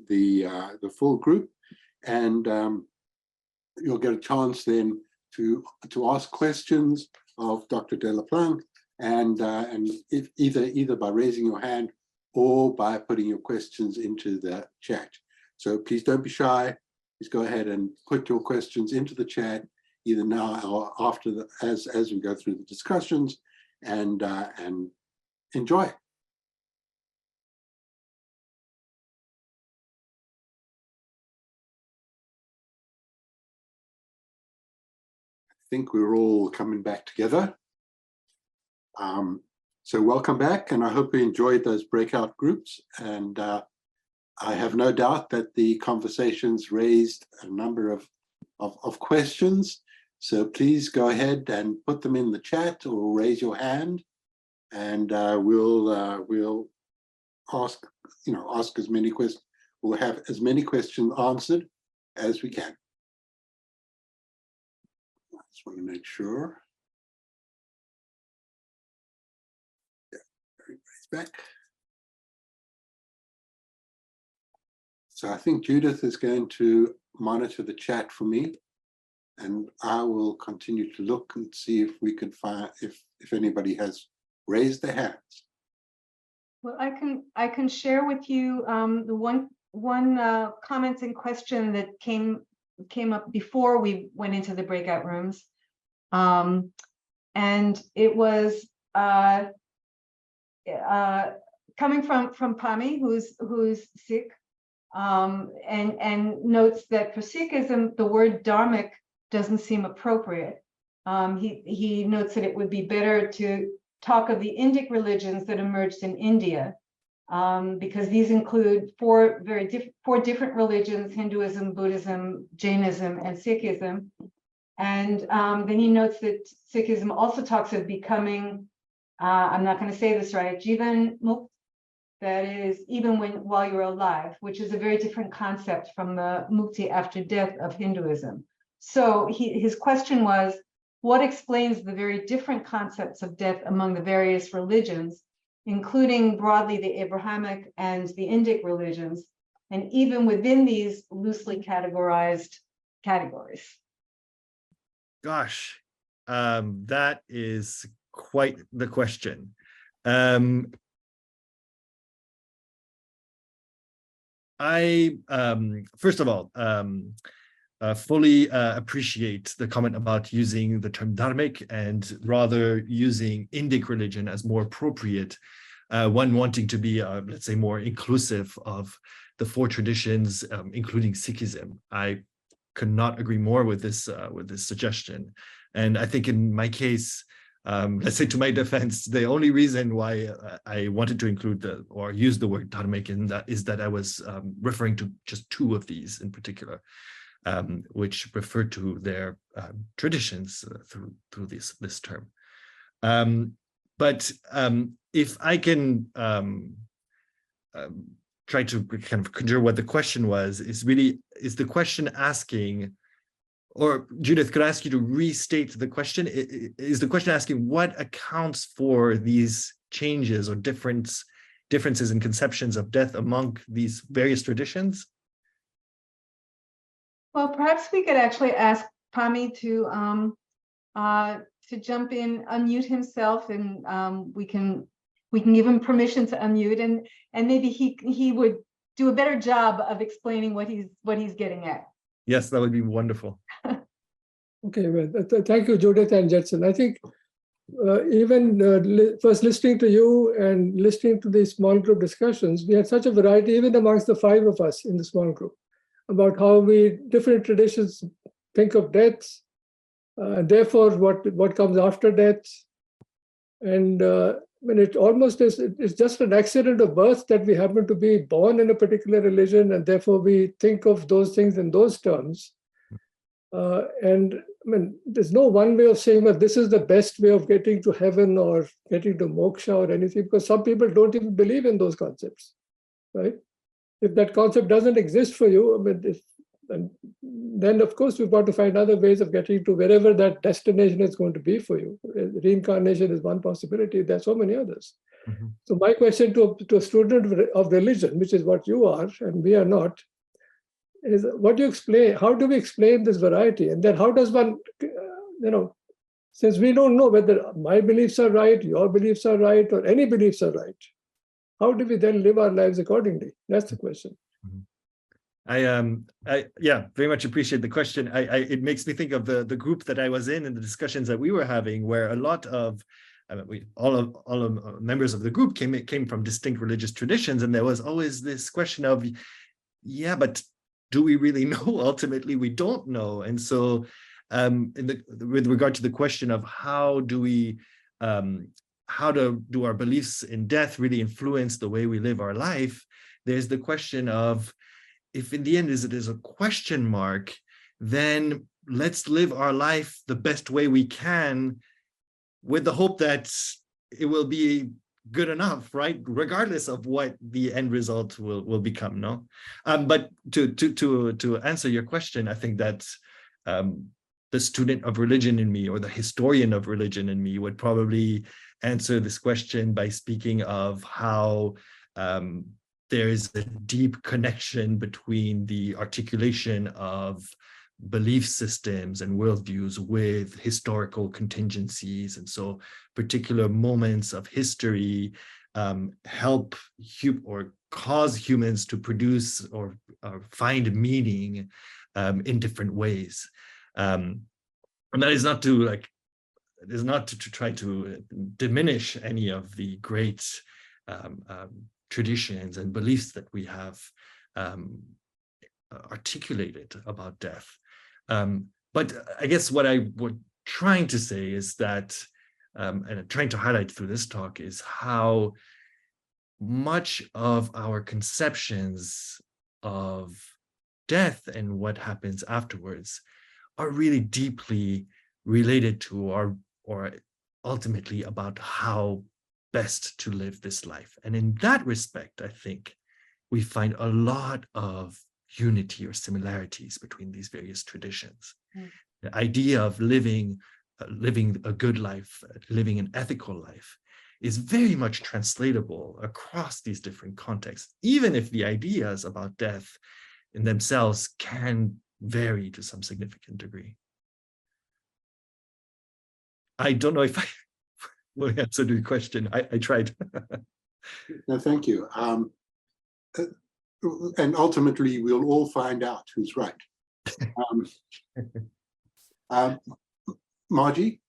the full group, and you'll get a chance then to ask questions of Dr. Delaplanque, and if either by raising your hand or by putting your questions into the chat. So please don't be shy. Please go ahead and put your questions into the chat, either now or after as we go through the discussions, and enjoy. I think we're all coming back together. So welcome back, and I hope you enjoyed those breakout groups. And I have no doubt that the conversations raised a number of questions. So please go ahead and put them in the chat or raise your hand, and we'll ask as many questions. We'll have as many questions answered as we can. I just want to make sure. Yeah, everybody's back. So I think Judith is going to monitor the chat for me, and I will continue to look and see if we can find if anybody has raised their hands. Well, I can share with you the one comment and question that came up before we went into the breakout rooms, and it was coming from Pami, who's sick, and notes that for Sikhism, the word dharmic doesn't seem appropriate. He notes that it would be better to talk of the Indic religions that emerged in India, because these include four different religions: Hinduism, Buddhism, Jainism, and Sikhism. And then he notes that Sikhism also talks of becoming, I'm not going to say this right, Jivan Mukt, that is even while you're alive, which is a very different concept from the mukti after death of Hinduism. So his question was, what explains the very different concepts of death among the various religions, including broadly the Abrahamic and the Indic religions, and even within these loosely categorized categories? Gosh, that is quite the question. I first of all fully appreciate the comment about using the term dharmic and rather using Indic religion as more appropriate, one wanting to be, let's say, more inclusive of the four traditions, including Sikhism. I could not agree more with this suggestion. And I think in my case, let's say to my defense, the only reason why I wanted to include or use the word dharmic in that is that I was referring to just two of these in particular, which refer to their traditions through this term. But if I can try to kind of conjure what the question was, is the question asking, or Judith, could I ask you to restate the question? Is the question asking what accounts for these changes or differences in conceptions of death among these various traditions? Well, perhaps we could actually ask Pami to jump in, unmute himself, and we can give him permission to unmute, and maybe he would do a better job of explaining what he's getting at. Yes, that would be wonderful. Okay, well, thank you, Judith and Jetson. I think even first listening to you and listening to these small group discussions, we had such a variety, even amongst the five of us in the small group, about how different traditions think of death, and therefore what comes after death. And when it almost is, it's just an accident of birth that we happen to be born in a particular religion, and therefore we think of those things in those terms. And I mean, there's no one way of saying, well, this is the best way of getting to heaven or getting to moksha or anything, because some people don't even believe in those concepts, right? If that concept doesn't exist for you, I mean, then of course we've got to find other ways of getting to wherever that destination is going to be for you. Reincarnation is one possibility. There are so many others. Mm-hmm. So my question to a student of religion, which is what you are and we are not, is what do you explain? How do we explain this variety? And then how does one, since we don't know whether my beliefs are right, your beliefs are right, or any beliefs are right, how do we then live our lives accordingly? That's the question. I very much appreciate the question. It makes me think of the group that I was in and the discussions that we were having, where a lot of all of members of the group came from distinct religious traditions, and there was always this question of, yeah, but do we really know? Ultimately, we don't know. And so with regard to the question of how do our beliefs in death really influence the way we live our life, there's the question of, if in the end it is a question mark, then let's live our life the best way we can with the hope that it will be good enough, right? Regardless of what the end result will become, no? But to answer your question, I think that the student of religion in me, or the historian of religion in me, would probably answer this question by speaking of how there is a deep connection between the articulation of belief systems and worldviews with historical contingencies. And so particular moments of history help or cause humans to produce or find meaning in different ways. And that is not to try to diminish any of the great traditions and beliefs that we have articulated about death. But I guess what I was trying to say is that, and I'm trying to highlight through this talk, is how much of our conceptions of death and what happens afterwards are really deeply related to or ultimately about how best to live this life. And in that respect, I think we find a lot of unity or similarities between these various traditions. Mm. The idea of living a good life, living an ethical life, is very much translatable across these different contexts, even if the ideas about death in themselves can vary to some significant degree. I don't know if I will answer the question. I tried. No, thank you. And ultimately, we'll all find out who's right. Margie,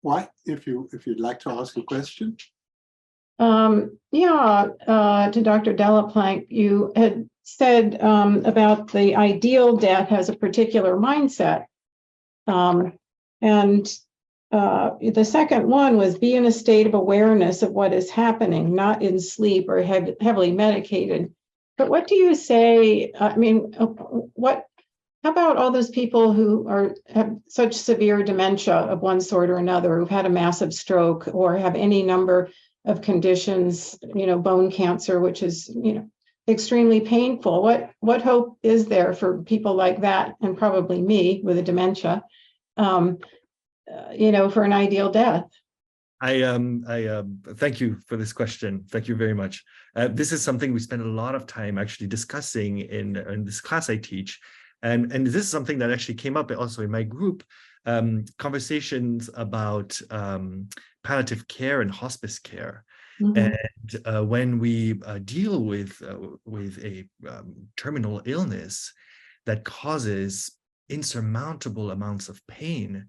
why, if you'd like to ask a question? To Dr. Delaplante, you had said about the ideal death has a particular mindset. The second one was be in a state of awareness of what is happening, not in sleep or heavily medicated. But what do you say? I mean, how about all those people who have such severe dementia of one sort or another, who've had a massive stroke or have any number of conditions, bone cancer, which is, extremely painful. What hope is there for people like that, and probably me with a dementia, for an ideal death? I thank you for this question. Thank you very much. This is something we spend a lot of time actually discussing in this class I teach. And this is something that actually came up also in my group, conversations about palliative care and hospice care. Mm-hmm. And when we deal with a terminal illness that causes insurmountable amounts of pain,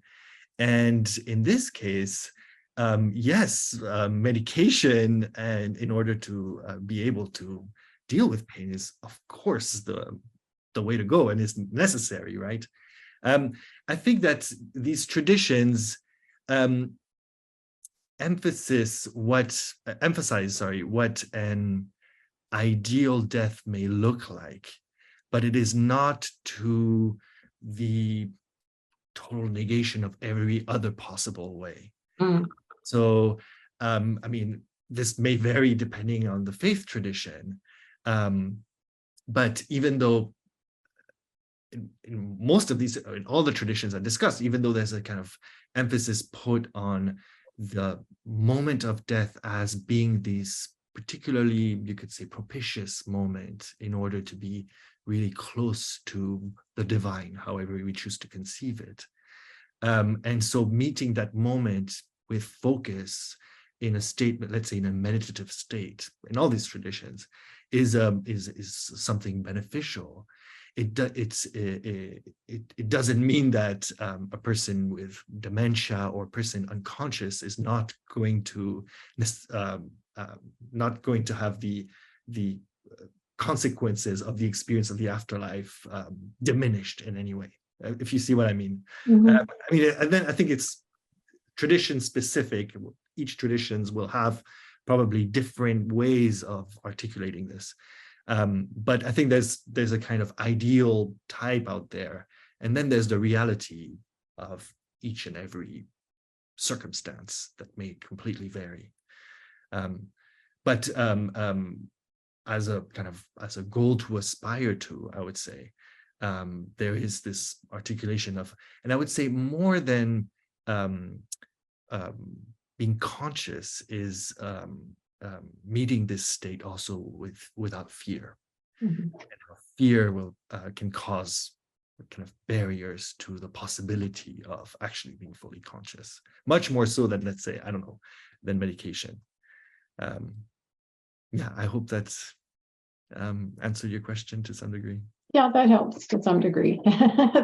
and in this case, yes, medication, and in order to be able to deal with pain is, of course, the way to go and is necessary, right? I think that these traditions emphasize what an ideal death may look like, but it is not to the total negation of every other possible way. Mm. So, I mean, this may vary depending on the faith tradition, but even though in most of these, in all the traditions I discussed, even though there's a kind of emphasis put on the moment of death as being this particularly, you could say, propitious moment in order to be really close to the divine, however we choose to conceive it. And so meeting that moment with focus in a state, let's say in a meditative state, in all these traditions, is something beneficial. It doesn't mean that a person with dementia or a person unconscious is not going to have the consequences of the experience of the afterlife diminished in any way, if you see what I mean. Mm-hmm. And then I think it's tradition specific. Each traditions will have probably different ways of articulating this. But I think there's a kind of ideal type out there, and then there's the reality of each and every circumstance that may completely vary. But as a goal to aspire to, I would say, there is this articulation of, and I would say more than being conscious is meeting this state also without fear. Mm-hmm. And fear can cause kind of barriers to the possibility of actually being fully conscious, much more so than, let's say, I don't know, than medication. Yeah, I hope that's answered your question to some degree. Yeah, that helps to some degree.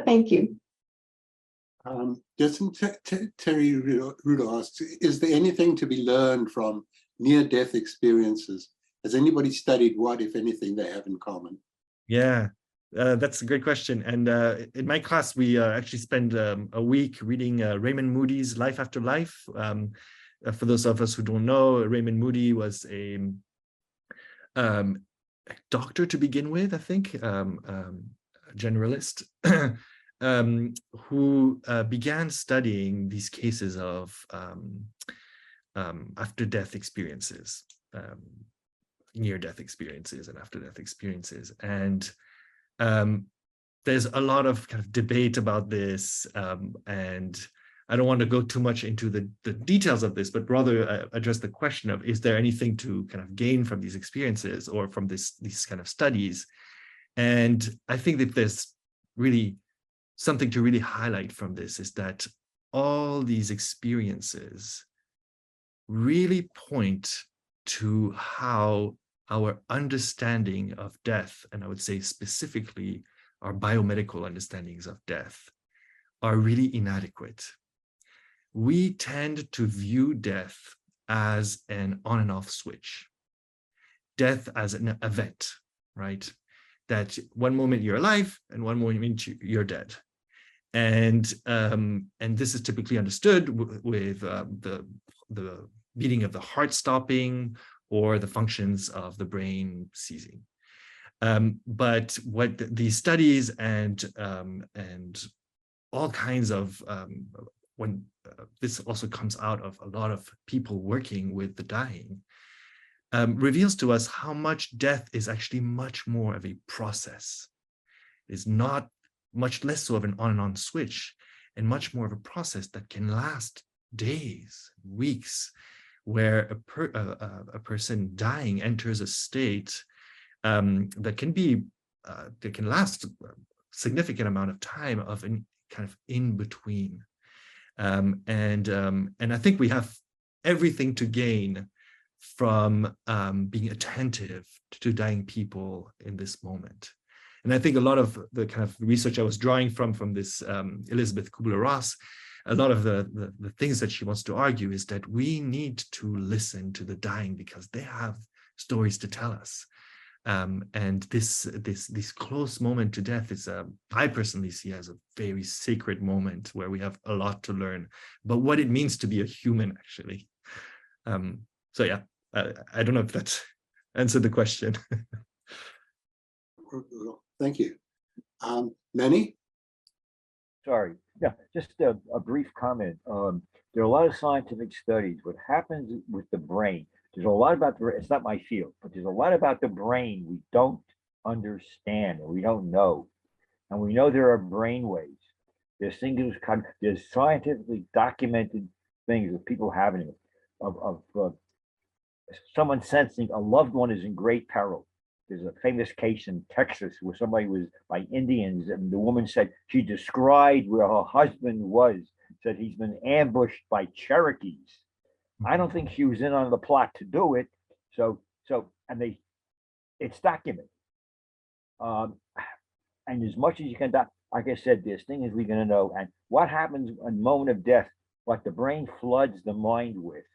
Thank you. Terry Ruda asks, is there anything to be learned from near-death experiences? Has anybody studied what, if anything, they have in common? Yeah, that's a great question. And in my class, we actually spend a week reading Raymond Moody's Life After Life. For those of us who don't know, Raymond Moody was a doctor to begin with, I think, a generalist, who began studying these cases of after-death experiences, near-death experiences and after-death experiences. And there's a lot of kind of debate about this, and I don't want to go too much into the details of this, but rather address the question of, is there anything to kind of gain from these experiences or from these kind of studies? And I think that there's really something to really highlight from this, is that all these experiences really point to how our understanding of death, and I would say specifically our biomedical understandings of death, are really inadequate. We tend to view death as an on and off switch, death as an event, right? That one moment you're alive and one moment you're dead. And this is typically understood with the beating of the heart stopping or the functions of the brain ceasing. But what these studies and all kinds of when this also comes out of a lot of people working with the dying, reveals to us how much death is actually much more of a process. It's not much less so of an on and on switch, and much more of a process that can last days, weeks, where a person dying enters a state that can be that can last a significant amount of time of an kind of in between, and I think we have everything to gain from being attentive to dying people in this moment. And I think a lot of the kind of research I was drawing from this Elizabeth Kubler-Ross, a lot of the things that she wants to argue is that we need to listen to the dying because they have stories to tell us. And this close moment to death is, I personally see as a very sacred moment where we have a lot to learn about what it means to be a human, actually. So yeah, I don't know if that answered the question. Thank you. Manny? Sorry, yeah, just a brief comment. There are a lot of scientific studies. What happens with the brain, there's a lot about the, it's not my field, but there's a lot about the brain we don't understand or we don't know. And we know there are brain waves. There's things, there's scientifically documented things of people having it, of someone sensing a loved one is in great peril. There's a famous case in Texas where somebody was by Indians, and the woman said she described where her husband was, said he's been ambushed by Cherokees. I don't think she was in on the plot to do it. And it's documented. And as much as you can, like I said, there's things we're going to know. And what happens in the moment of death, what the brain floods the mind with.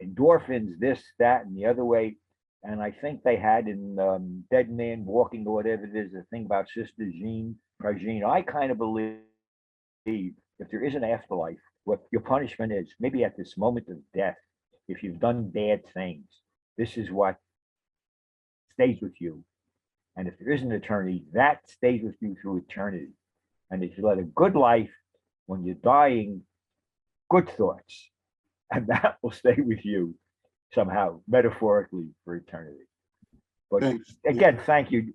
Endorphins, this, that, and the other way. And I think they had in Dead Man Walking or whatever it is, a thing about Sister Jean. I kind of believe if there is an afterlife, what your punishment is, maybe at this moment of death, if you've done bad things, this is what stays with you. And if there is an eternity, that stays with you through eternity. And if you led a good life, when you're dying, good thoughts, and that will stay with you somehow, metaphorically, for eternity. But Thanks. again, thank you,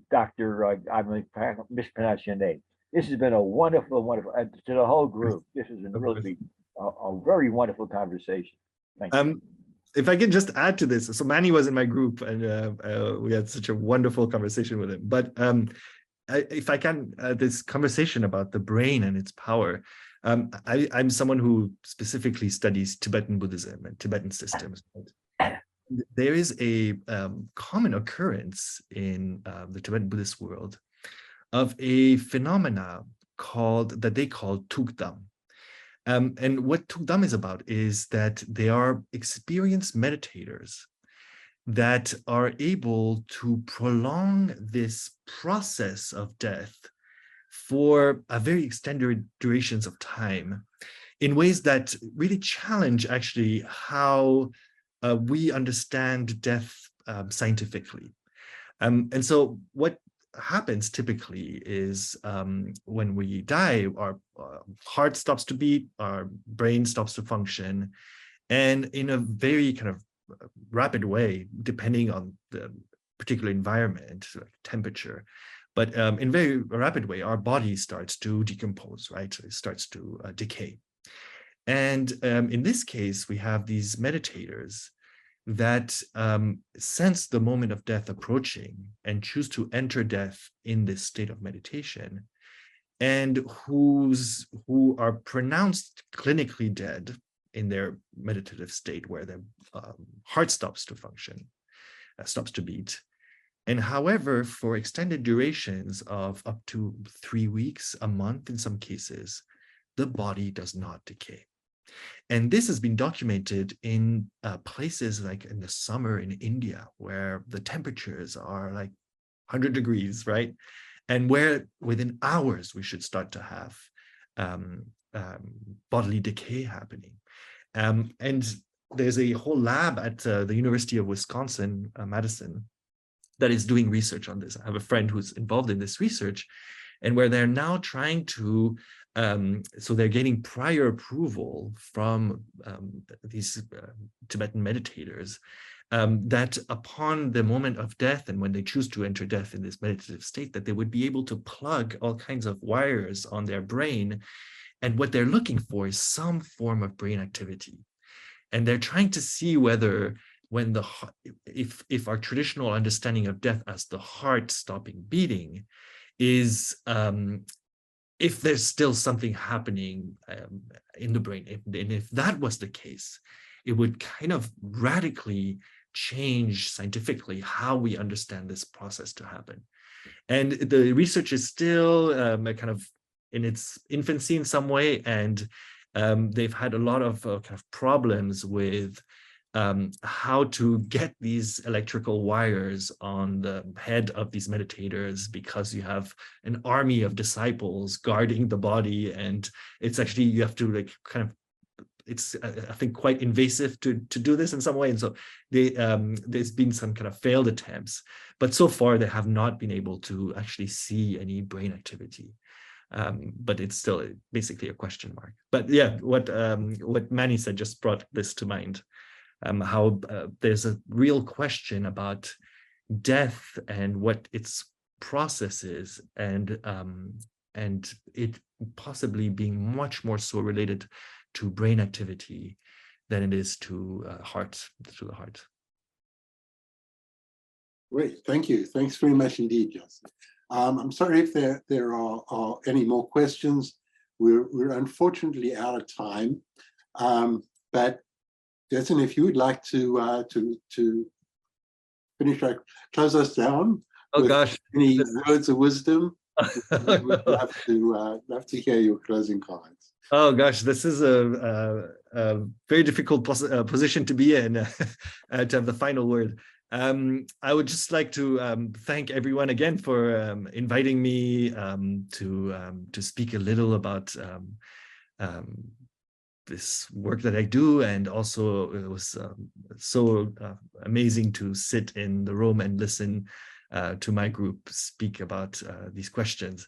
Dr. I'm mispronouncing your name. This has been a wonderful, to the whole group. This has been really a very wonderful conversation. Thank you. If I can just add to this, so Manny was in my group, and we had such a wonderful conversation with him. But if I can, this conversation about the brain and its power, I'm someone who specifically studies Tibetan Buddhism and Tibetan systems. There is a common occurrence in the Tibetan Buddhist world of a phenomena that they call Tukdam. And what Tukdam is about is that they are experienced meditators that are able to prolong this process of death for a very extended durations of time in ways that really challenge actually how we understand death scientifically. And so what happens typically is when we die, our heart stops to beat, our brain stops to function, and in a very kind of rapid way, depending on the particular environment, like temperature, but in very rapid way, our body starts to decompose, right? It starts to decay. And in this case, we have these meditators that sense the moment of death approaching and choose to enter death in this state of meditation, and who are pronounced clinically dead in their meditative state, where their heart stops to function, stops to beat. And however, for extended durations of up to 3 weeks, a month in some cases, the body does not decay. And this has been documented in places like in the summer in India, where the temperatures are like 100 degrees, right? And where within hours we should start to have bodily decay happening. And there's a whole lab at the University of Wisconsin, Madison, that is doing research on this. I have a friend who's involved in this research, and where they're now trying to, so they're getting prior approval from these Tibetan meditators that upon the moment of death, and when they choose to enter death in this meditative state, that they would be able to plug all kinds of wires on their brain. And what they're looking for is some form of brain activity. And they're trying to see whether when if our traditional understanding of death as the heart stopping beating is if there's still something happening in the brain. And if that was the case, it would kind of radically change scientifically how we understand this process to happen. And the research is still kind of in its infancy in some way, and they've had a lot of kind of problems with how to get these electrical wires on the head of these meditators, because you have an army of disciples guarding the body, and it's actually, you have to like kind of, it's I think quite invasive to do this in some way. And so there's been some kind of failed attempts, but so far they have not been able to actually see any brain activity. But it's still basically a question mark. But yeah, what Manny said just brought this to mind. How there's a real question about death and what its process is, and it possibly being much more so related to brain activity than it is to the heart. Great, thank you. Thanks very much indeed, Justin. I'm sorry if there are any more questions. We're unfortunately out of time, but Justin, if you would like to finish, close us down. Oh gosh! Any words of wisdom? We'd love to hear your closing comments. Oh gosh, this is a very difficult position to be in, to have the final word. I would just like to thank everyone again for inviting me to speak a little about this work that I do, and also it was so amazing to sit in the room and listen to my group speak about these questions.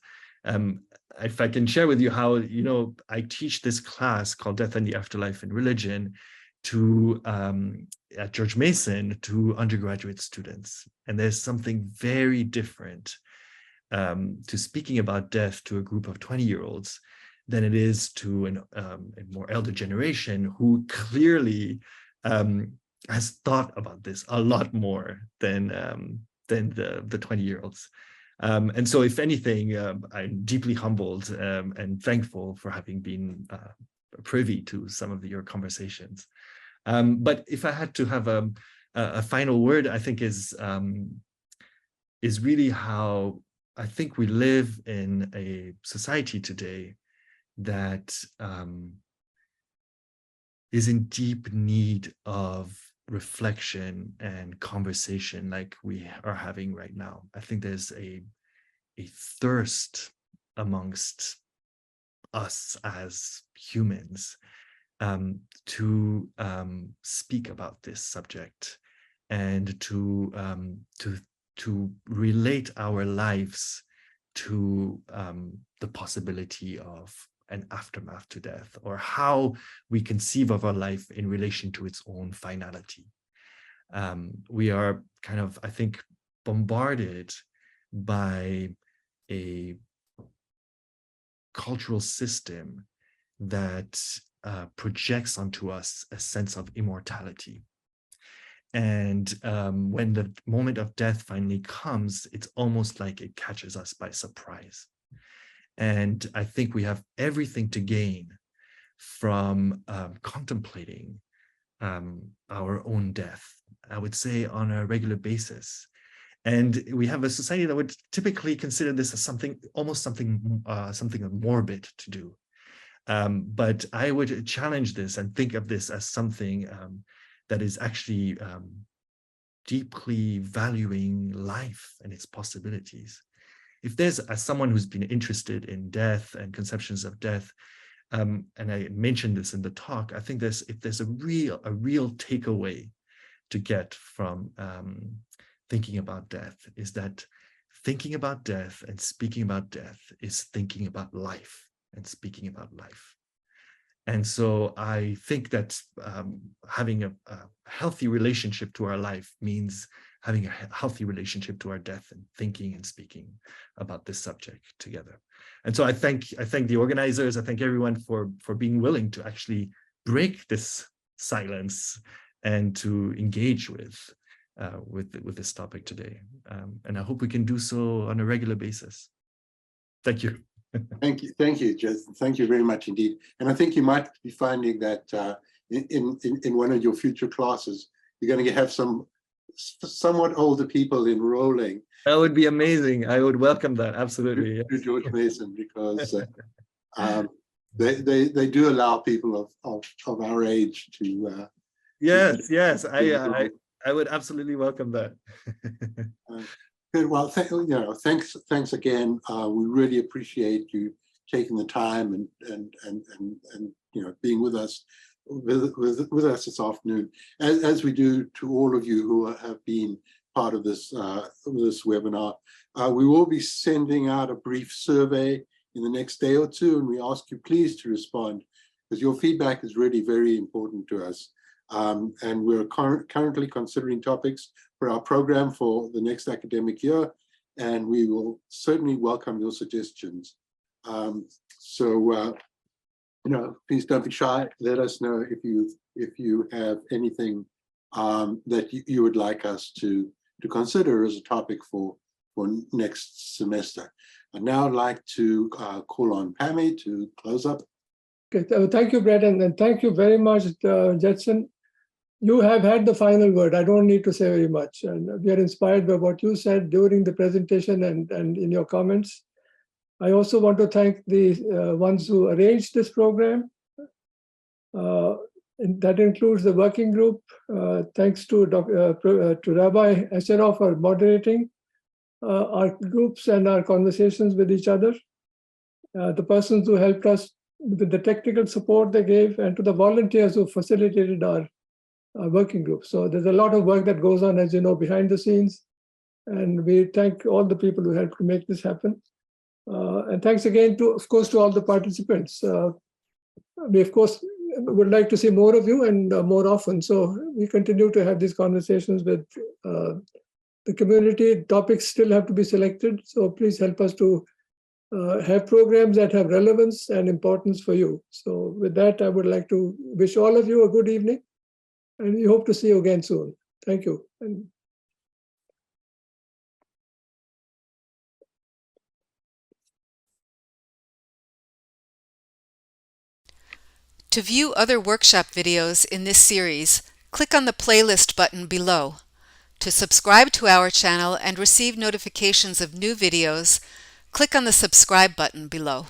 If I can share with you how, I teach this class called Death and the Afterlife in Religion to at George Mason to undergraduate students, and there's something very different to speaking about death to a group of 20-year-olds than it is to a more elder generation who clearly has thought about this a lot more than the 20-year-olds. And so if anything, I'm deeply humbled and thankful for having been privy to some of your conversations. But if I had to have a final word, I think is really how I think we live in a society today that is in deep need of reflection and conversation like we are having right now. I think there's a thirst amongst us as humans to speak about this subject and to relate our lives to the possibility of an aftermath to death, or how we conceive of our life in relation to its own finality. We are kind of, I think, bombarded by a cultural system that projects onto us a sense of immortality. And when the moment of death finally comes, it's almost like it catches us by surprise. And I think we have everything to gain from contemplating our own death, I would say, on a regular basis. And we have a society that would typically consider this as something, almost something morbid to do. But I would challenge this and think of this as something that is actually deeply valuing life and its possibilities. If there's, as someone who's been interested in death and conceptions of death, and I mentioned this in the talk, I think if there's a real takeaway to get from thinking about death, is that thinking about death and speaking about death is thinking about life and speaking about life. And so I think that having a healthy relationship to our life means having a healthy relationship to our death, and thinking and speaking about this subject together. And so I thank the organizers, I thank everyone for being willing to actually break this silence and to engage with this topic today. And I hope we can do so on a regular basis. Thank you. Thank you, Jason. Thank you very much indeed. And I think you might be finding that in one of your future classes, you're going to have some somewhat older people enrolling. That would be amazing. I would welcome that. Absolutely. To George Mason, because they do allow people of our age to. Yes. I would absolutely welcome that. Good. Well, thanks again. We really appreciate you taking the time and being with us this afternoon, as we do to all of you who have been part of this webinar. We will be sending out a brief survey in the next day or two, and we ask you please to respond, because your feedback is really very important to us. And we're currently considering topics for our program for the next academic year, and we will certainly welcome your suggestions. Please don't be shy. Let us know if you have anything that you would like us to consider as a topic for next semester. I'd now like to call on Pammy to close up. Okay, thank you, Brett, and thank you very much, Jetson. You have had the final word. I don't need to say very much. And we are inspired by what you said during the presentation and in your comments. I also want to thank the ones who arranged this program. And that includes the working group. Thanks to Rabbi Asherov for moderating our groups and our conversations with each other. The persons who helped us with the technical support they gave, and to the volunteers who facilitated our working group. So there's a lot of work that goes on, as you know, behind the scenes. And we thank all the people who helped to make this happen. And thanks again to, of course, to all the participants. We, of course, would like to see more of you and more often. So we continue to have these conversations with the community. Topics still have to be selected. So please help us to have programs that have relevance and importance for you. So with that, I would like to wish all of you a good evening. And we hope to see you again soon. Thank you. To view other workshop videos in this series, click on the playlist button below. To subscribe to our channel and receive notifications of new videos, click on the subscribe button below.